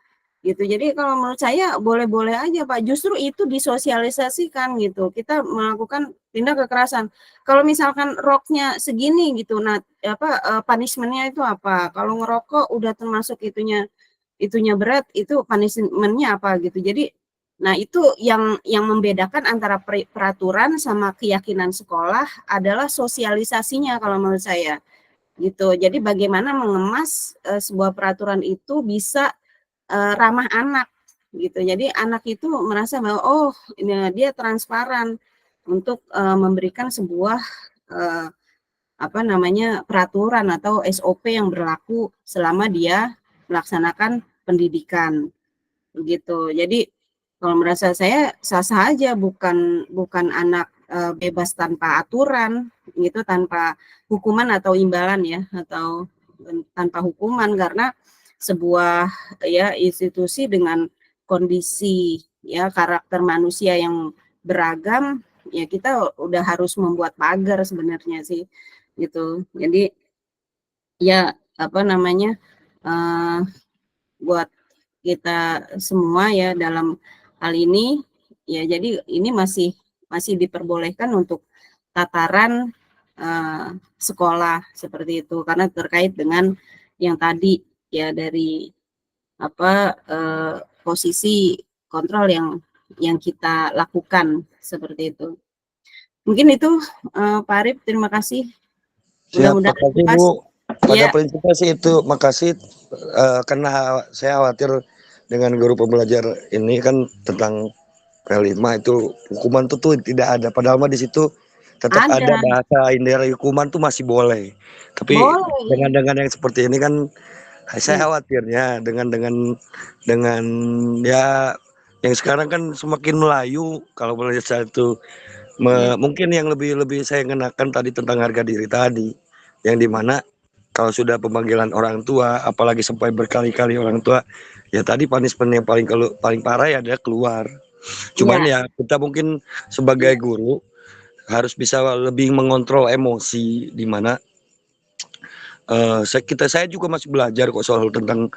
gitu. Jadi kalau menurut saya boleh-boleh aja Pak, justru itu disosialisasikan gitu, kita melakukan tindak kekerasan. Kalau misalkan roknya segini gitu, nah punishment-nya itu apa? Kalau ngerokok udah termasuk itunya berat, itu punishment-nya apa gitu. Jadi, nah itu yang membedakan antara peraturan sama keyakinan sekolah adalah sosialisasinya kalau menurut saya gitu. Jadi bagaimana mengemas sebuah peraturan itu bisa ramah anak gitu. Jadi anak itu merasa bahwa oh ini dia transparan untuk memberikan sebuah peraturan atau SOP yang berlaku selama dia melaksanakan pendidikan begitu. Jadi kalau merasa saya sah-sah aja bukan anak bebas tanpa aturan gitu, tanpa hukuman atau imbalan ya, atau tanpa hukuman karena sebuah ya institusi dengan kondisi ya karakter manusia yang beragam ya kita udah harus membuat pagar sebenarnya sih gitu. Jadi ya buat kita semua ya dalam hal ini ya jadi ini masih diperbolehkan untuk tataran sekolah seperti itu karena terkait dengan yang tadi ya dari posisi kontrol yang kita lakukan seperti itu. Mungkin itu Pak Arif, terima kasih. Siap, makasih Bu. Pada ya. prinsipnya sih itu makasih karena saya khawatir dengan guru pembelajar ini kan tentang P5 itu hukuman tuh tidak ada padahal mah di situ tetap ada bahasa dari hukuman tuh masih boleh. Tapi dengan yang seperti ini kan saya khawatirnya dengan ya yang sekarang kan semakin melayu kalau belajar saya itu mungkin yang lebih saya kenakan tadi tentang harga diri tadi yang dimana kalau sudah pemanggilan orang tua apalagi sampai berkali-kali orang tua ya tadi punishment yang paling parah ya dia keluar. Cuman ya kita mungkin sebagai guru harus bisa lebih mengontrol emosi di mana saya juga masih belajar kok soal tentang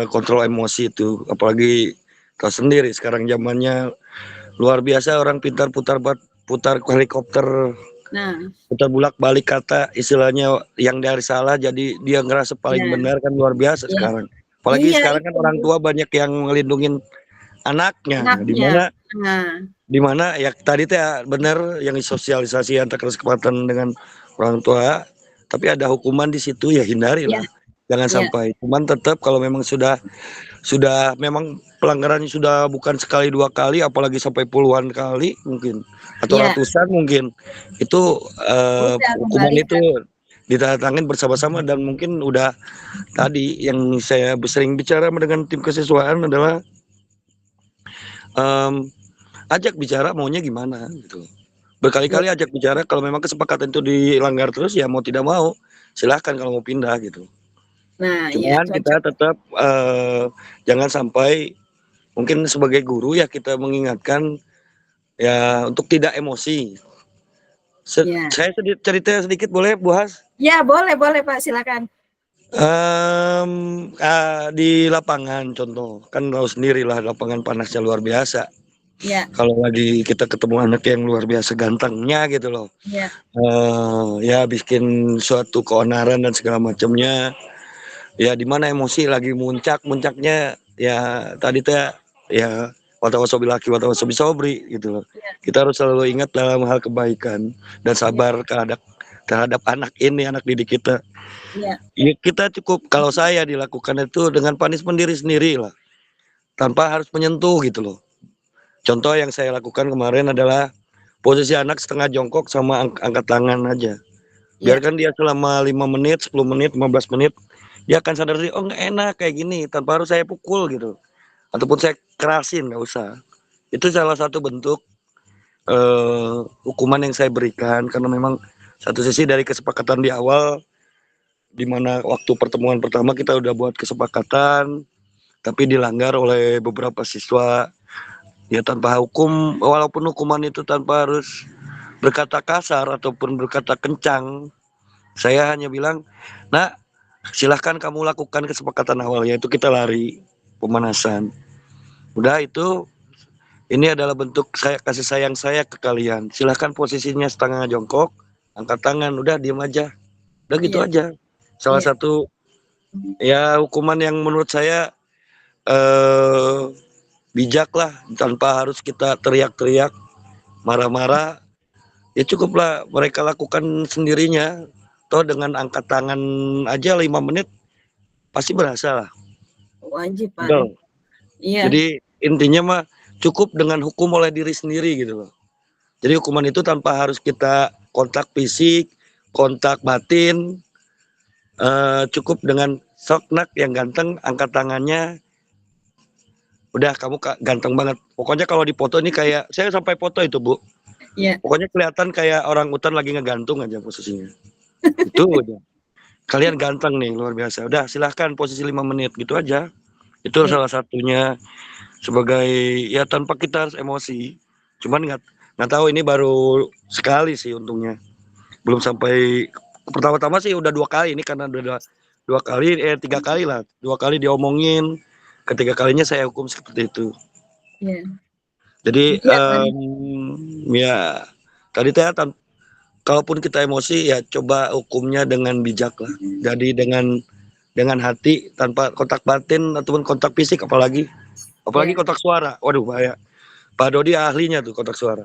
kontrol emosi itu apalagi tahu sendiri sekarang zamannya luar biasa orang pintar putar helikopter putar bulak-balik kata istilahnya yang dari salah jadi dia ngerasa paling benar kan luar biasa sekarang apalagi sekarang kan orang tua banyak yang ngelindungin anaknya. Di mana ya tadi teh benar yang sosialisasi antara kesempatan dengan orang tua tapi ada hukuman di situ ya hindarilah jangan sampai cuman tetap kalau memang sudah memang pelanggarannya sudah bukan sekali dua kali apalagi sampai puluhan kali mungkin atau ratusan mungkin itu hukuman itu ditandatangani bersama-sama, dan mungkin udah tadi yang saya sering bicara dengan tim kesiswaan adalah ajak bicara maunya gimana gitu. Berkali-kali ajak bicara, kalau memang kesepakatan itu dilanggar terus ya mau tidak mau silahkan kalau mau pindah gitu. Nah, ya Cuman kita cocok. tetap jangan sampai, mungkin sebagai guru ya kita mengingatkan ya untuk tidak emosi. Ya. Saya cerita sedikit boleh Bu Has? Ya, boleh Pak, silakan. Di lapangan contoh, kan tahu sendiri lah lapangan panasnya luar biasa. Ya, Kalau lagi kita ketemu anak yang luar biasa gantengnya gitu loh, ya, ya bikin suatu keonaran dan segala macamnya, ya dimana emosi lagi muncaknya ya tadi teh ya watawasobil laki watawasobil sobri gitu loh. ya, Kita harus selalu ingat dalam hal kebaikan dan sabar terhadap anak ini, anak didik kita. ya, Ya, kita cukup, kalau saya dilakukan itu dengan punishment diri sendiri lah, tanpa harus menyentuh gitu loh. Contoh yang saya lakukan kemarin adalah posisi anak setengah jongkok sama angkat tangan aja. ya, Biarkan dia selama 5 menit, 10 menit, 15 menit, dia akan sadar sih, oh nggak enak kayak gini, tanpa harus saya pukul gitu. Ataupun saya kerasin, nggak usah. Itu salah satu bentuk hukuman yang saya berikan, karena memang satu sisi dari kesepakatan di awal, di mana waktu pertemuan pertama kita udah buat kesepakatan, tapi dilanggar oleh beberapa siswa. Ya tanpa hukum, walaupun hukuman itu tanpa harus berkata kasar ataupun berkata kencang, saya hanya bilang, nah silahkan kamu lakukan kesepakatan awal, yaitu kita lari, pemanasan. Udah itu, ini adalah bentuk saya kasih sayang saya ke kalian. Silahkan posisinya setengah jongkok, angkat tangan, udah diem aja. Udah gitu ya, aja. Salah ya, satu ya hukuman yang menurut saya bijak lah, tanpa harus kita teriak-teriak, marah-marah. Ya cukuplah mereka lakukan sendirinya. Toh dengan angkat tangan aja 5 menit pasti berasa lah. wajib Pak. Betul. Iya, Jadi intinya mah cukup dengan hukum oleh diri sendiri gitu loh. Jadi hukuman itu tanpa harus kita kontak fisik, kontak batin, cukup dengan sok nak yang ganteng angkat tangannya, udah kamu ganteng banget. Pokoknya kalau di foto ini kayak, saya sampai foto itu Bu. iya, Pokoknya kelihatan kayak orang hutan lagi ngegantung aja posisinya. Itu aja. Kalian ganteng nih, luar biasa. Udah silahkan posisi 5 menit gitu aja. Itu iya. salah satunya sebagai, ya tanpa kita harus emosi. Cuman nggak tahu, ini baru sekali sih untungnya. Belum sampai, pertama-tama sih udah 2 kali, ini karena udah 2 kali, 3 kali lah. 2 kali diomongin, ketiga kalinya saya hukum seperti itu. Iya. Jadi Iya, kan? ya tadi teh kalaupun kita emosi ya coba hukumnya dengan bijak lah. Jadi dengan hati, tanpa kontak batin ataupun kontak fisik, apalagi Iya. kontak suara. Waduh bahaya. Pak Dodi ahlinya tuh kontak suara.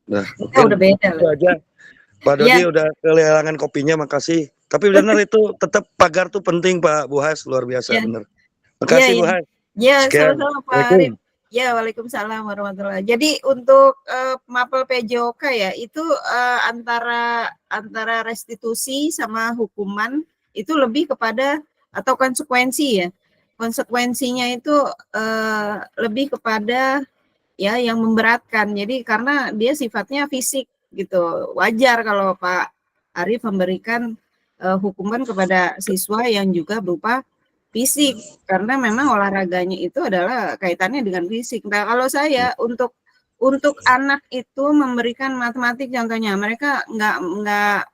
Nah, Kita udah beda itu lah. aja. Pak Dodi Iya, udah kehilangan kopinya, makasih. Tapi benar itu tetap pagar tuh penting Pak Buhas, luar biasa iya, bener. iya, Makasih iya. Buhas. Ya, Sekian. sama-sama Pak Arif. Assalamualaikum. Ya, waalaikumsalam warahmatullahi. Jadi untuk mapel PJOK ya itu antara restitusi sama hukuman itu lebih kepada atau konsekuensi ya. Konsekuensinya itu lebih kepada ya yang memberatkan. Jadi karena dia sifatnya fisik gitu. Wajar kalau Pak Arif memberikan hukuman kepada siswa yang juga berupa fisik, karena memang olahraganya itu adalah kaitannya dengan fisik. Nah, kalau saya untuk anak itu memberikan matematik contohnya, mereka nggak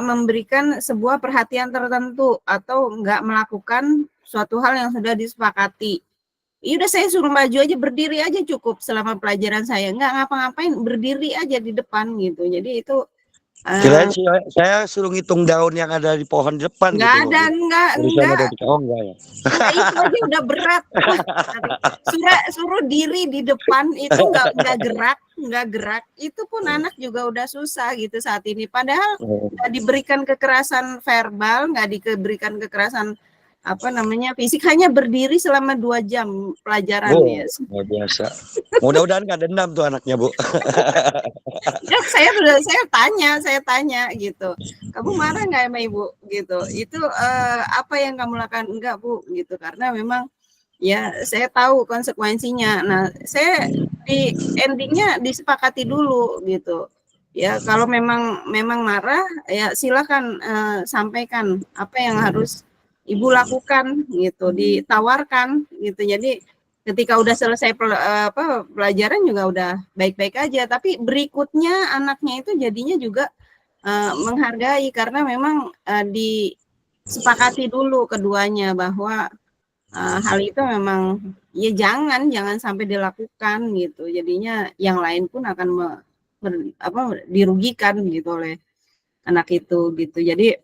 memberikan sebuah perhatian tertentu atau nggak melakukan suatu hal yang sudah disepakati. Ya udah saya suruh maju aja, berdiri aja cukup selama pelajaran saya, nggak ngapa-ngapain, berdiri aja di depan gitu. Jadi itu Kirain saya suruh ngitung daun yang ada di pohon di depan nggak gitu. ada, Enggak ya. Nah, itu aja udah berat. Suruh diri di depan itu nggak gerak. Itu pun anak juga udah susah gitu saat ini. Padahal nggak diberikan kekerasan verbal, nggak diberikan kekerasan apa namanya, fisik hanya berdiri selama 2 jam pelajaran Bu, ya. luar biasa. Mudah-mudahan nggak dendam tuh anaknya, Bu. Ya, saya tanya gitu, kamu marah nggak sama ibu gitu? Itu apa yang kamu lakukan? Enggak bu, gitu. Karena memang ya saya tahu konsekuensinya. Nah, saya di endingnya disepakati dulu gitu. Ya, kalau memang marah, ya silakan sampaikan apa yang harus ibu lakukan gitu, ditawarkan gitu. Jadi ketika udah selesai pelajaran juga udah baik-baik aja. Tapi berikutnya anaknya itu jadinya juga menghargai karena memang disepakati dulu keduanya bahwa hal itu memang ya jangan sampai dilakukan gitu. Jadinya yang lain pun akan dirugikan gitu oleh anak itu gitu. Jadi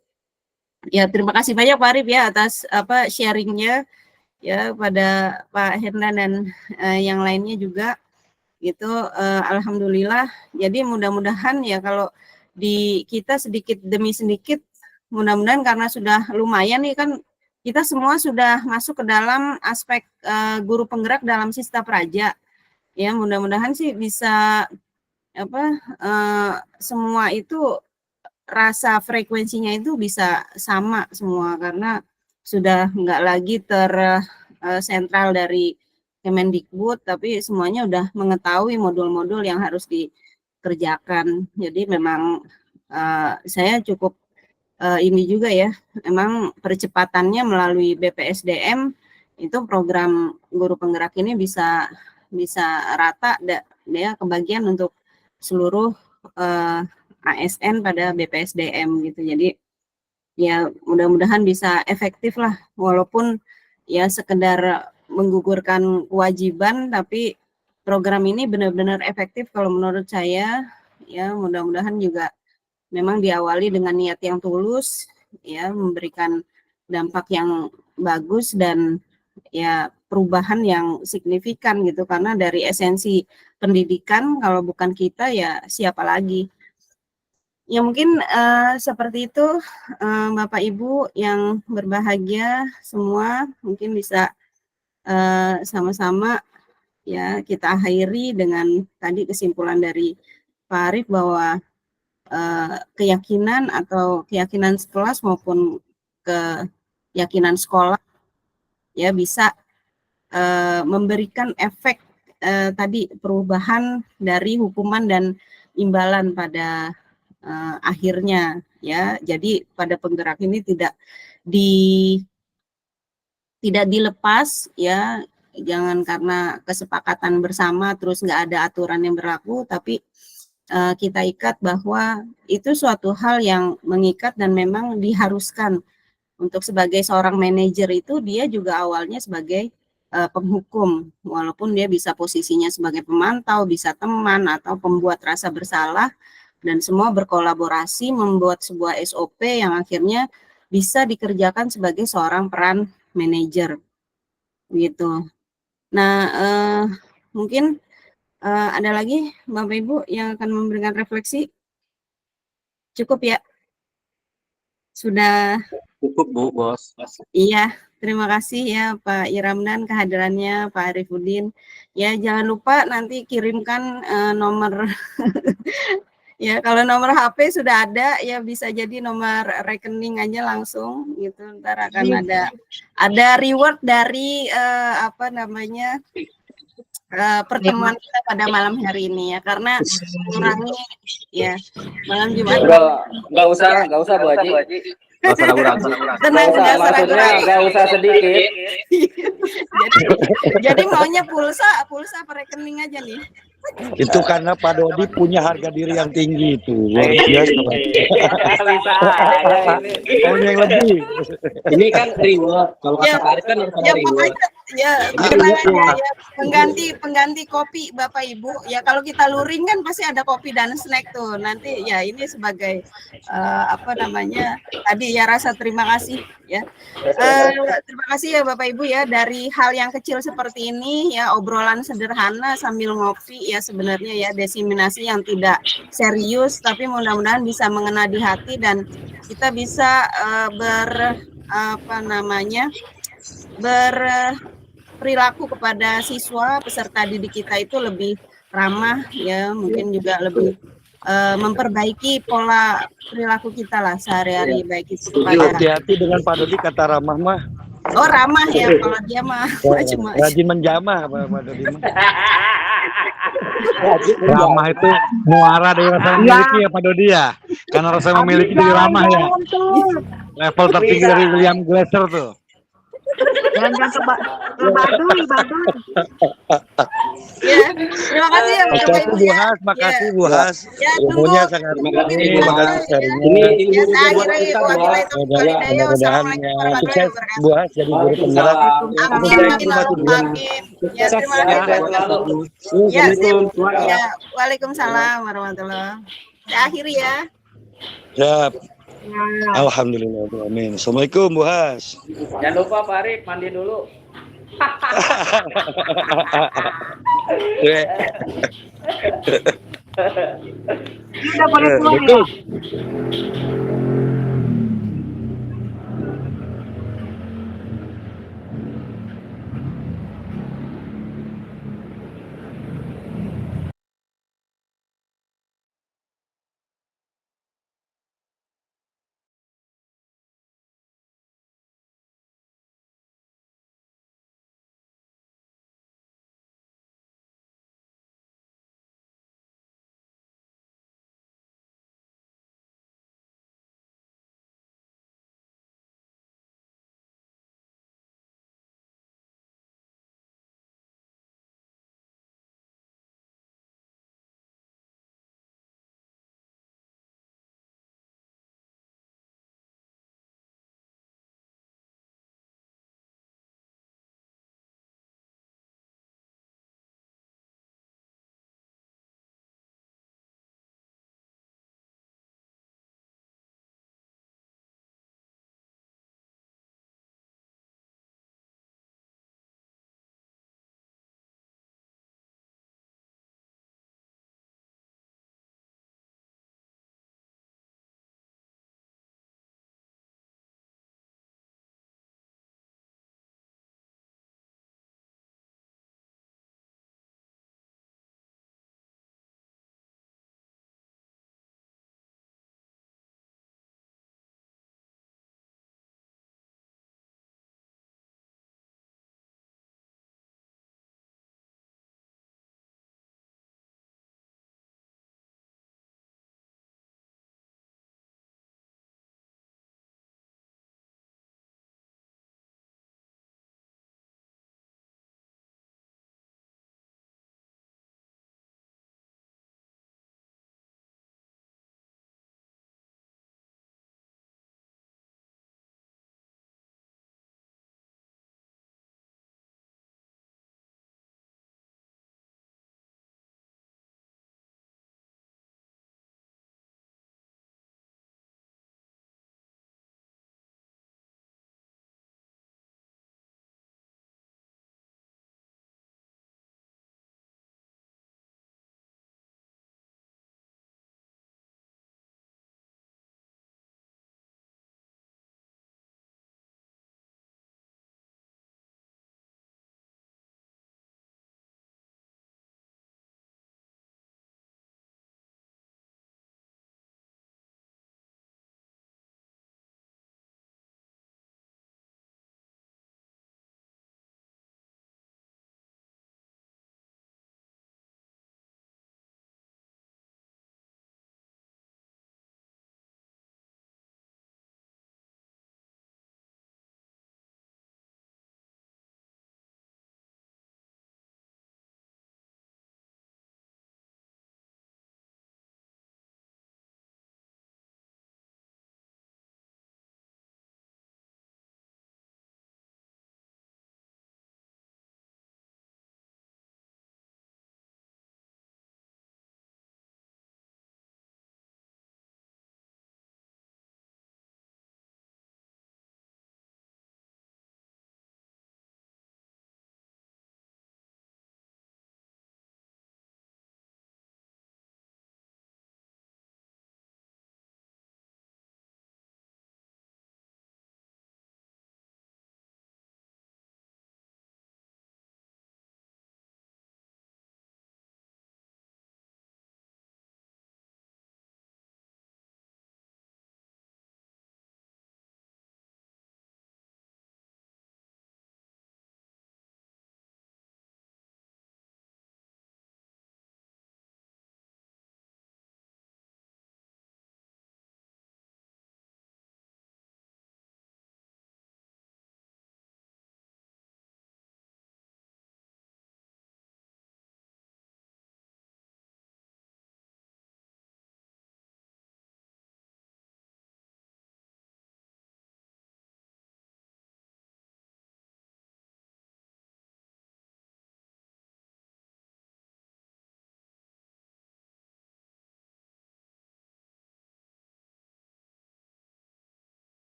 ya terima kasih banyak Pak Arif ya atas sharingnya ya pada Pak Hernan dan yang lainnya juga gitu. Alhamdulillah. Jadi mudah-mudahan ya kalau di kita sedikit demi sedikit, mudah-mudahan karena sudah lumayan nih kan kita semua sudah masuk ke dalam aspek guru penggerak dalam Sista Praja. Ya mudah-mudahan sih bisa semua itu rasa frekuensinya itu bisa sama semua karena sudah nggak lagi sentral dari Kemendikbud, tapi semuanya udah mengetahui modul-modul yang harus dikerjakan. Jadi memang saya cukup ini juga ya, memang percepatannya melalui BPSDM itu program guru penggerak ini bisa rata dia kebagian untuk seluruh ASN pada BPSDM gitu. Jadi ya mudah-mudahan bisa efektif lah walaupun ya sekedar menggugurkan kewajiban, tapi program ini benar-benar efektif kalau menurut saya ya. Mudah-mudahan juga memang diawali dengan niat yang tulus ya, memberikan dampak yang bagus dan ya perubahan yang signifikan gitu, karena dari esensi pendidikan kalau bukan kita ya siapa lagi. Ya mungkin seperti itu Bapak Ibu yang berbahagia semua, mungkin bisa sama-sama ya kita akhiri dengan tadi kesimpulan dari Pak Arif bahwa keyakinan atau keyakinan sekelas maupun keyakinan sekolah ya bisa memberikan efek tadi perubahan dari hukuman dan imbalan pada akhirnya ya. Jadi pada penggerak ini tidak dilepas ya, jangan karena kesepakatan bersama terus nggak ada aturan yang berlaku, tapi kita ikat bahwa itu suatu hal yang mengikat dan memang diharuskan. Untuk sebagai seorang manajer itu dia juga awalnya sebagai penghukum, walaupun dia bisa posisinya sebagai pemantau, bisa teman atau pembuat rasa bersalah, dan semua berkolaborasi membuat sebuah SOP yang akhirnya bisa dikerjakan sebagai seorang peran manajer gitu. Nah mungkin ada lagi Bapak Ibu yang akan memberikan refleksi? Cukup ya? Sudah? Cukup Bu, Bos. Iya, terima kasih ya Pak Iramdan kehadirannya, Pak Arifuddin. Ya jangan lupa nanti kirimkan nomor ya, kalau nomor HP sudah ada ya bisa jadi nomor rekening aja langsung gitu. Ntar akan ada reward dari pertemuan kita pada malam hari ini ya, karena mengurangi ya malam Jumat. Nggak usah Bu Haji. Nggak usah ragu-ragu. Tenang, nggak usah Maksudnya ragu-ragu. nggak usah sedikit. jadi maunya pulsa apa rekening aja nih. Itu karena Pak Dodi punya harga diri yang tinggi itu. Luar biasa. Bisa aja ini. Maunya yang lebih. Ini kan reward. Kalau Ya, kata Pak Arif kan harus ada ya reward. pokoknya ya tenang aja ya, pengganti kopi Bapak Ibu ya. Kalau kita luring kan pasti ada kopi dan snack tuh nanti ya. Ini sebagai tadi ya rasa terima kasih ya. Terima kasih ya Bapak Ibu ya, dari hal yang kecil seperti ini ya, obrolan sederhana sambil ngopi ya, sebenarnya ya diseminasi yang tidak serius tapi mudah-mudahan bisa mengena di hati dan kita bisa berperilaku kepada siswa peserta didik kita itu lebih ramah ya, mungkin juga lebih memperbaiki pola perilaku kita lah sehari-hari, baik itu kepada Hati-hati dengan Pak Dodi, kata ramah mah. oh ramah ya, kalau dia mah macam-macam. Rajin menjamah Pak Dodi mah. Ramah itu muara dari rasa memiliki ya Pak Dodi ya. Karena rasa memiliki jadi ramah ya. Level tertinggi dari William Glasser tuh. Jangan ke Baduy. Ya, terima kasih ya Bapak Makasih Ibu Bu ya. Has, makasih Bu Ya, Has. tunggu Ilmunya sangat makasih, makasih sharingnya. Ini ya, ilmu saya buat akhiri kita, wabillahi Buas. taufiq wal hidayah. Mudah-mudahan Wassalamualaikum ya, warahmatullahi sukses wabarakatuh. Bu Has jadi guru penggerak. Amin, amin, Allahumma amin. Ya, terima kasih. Ya, ya, waalaikumsalam warahmatullahi. Saya akhiri ya. Siap. Alhamdulillah. Amin. Assalamualaikum Bu Has. Jangan lupa Pak Arif mandi dulu. Udah boleh pulang ya.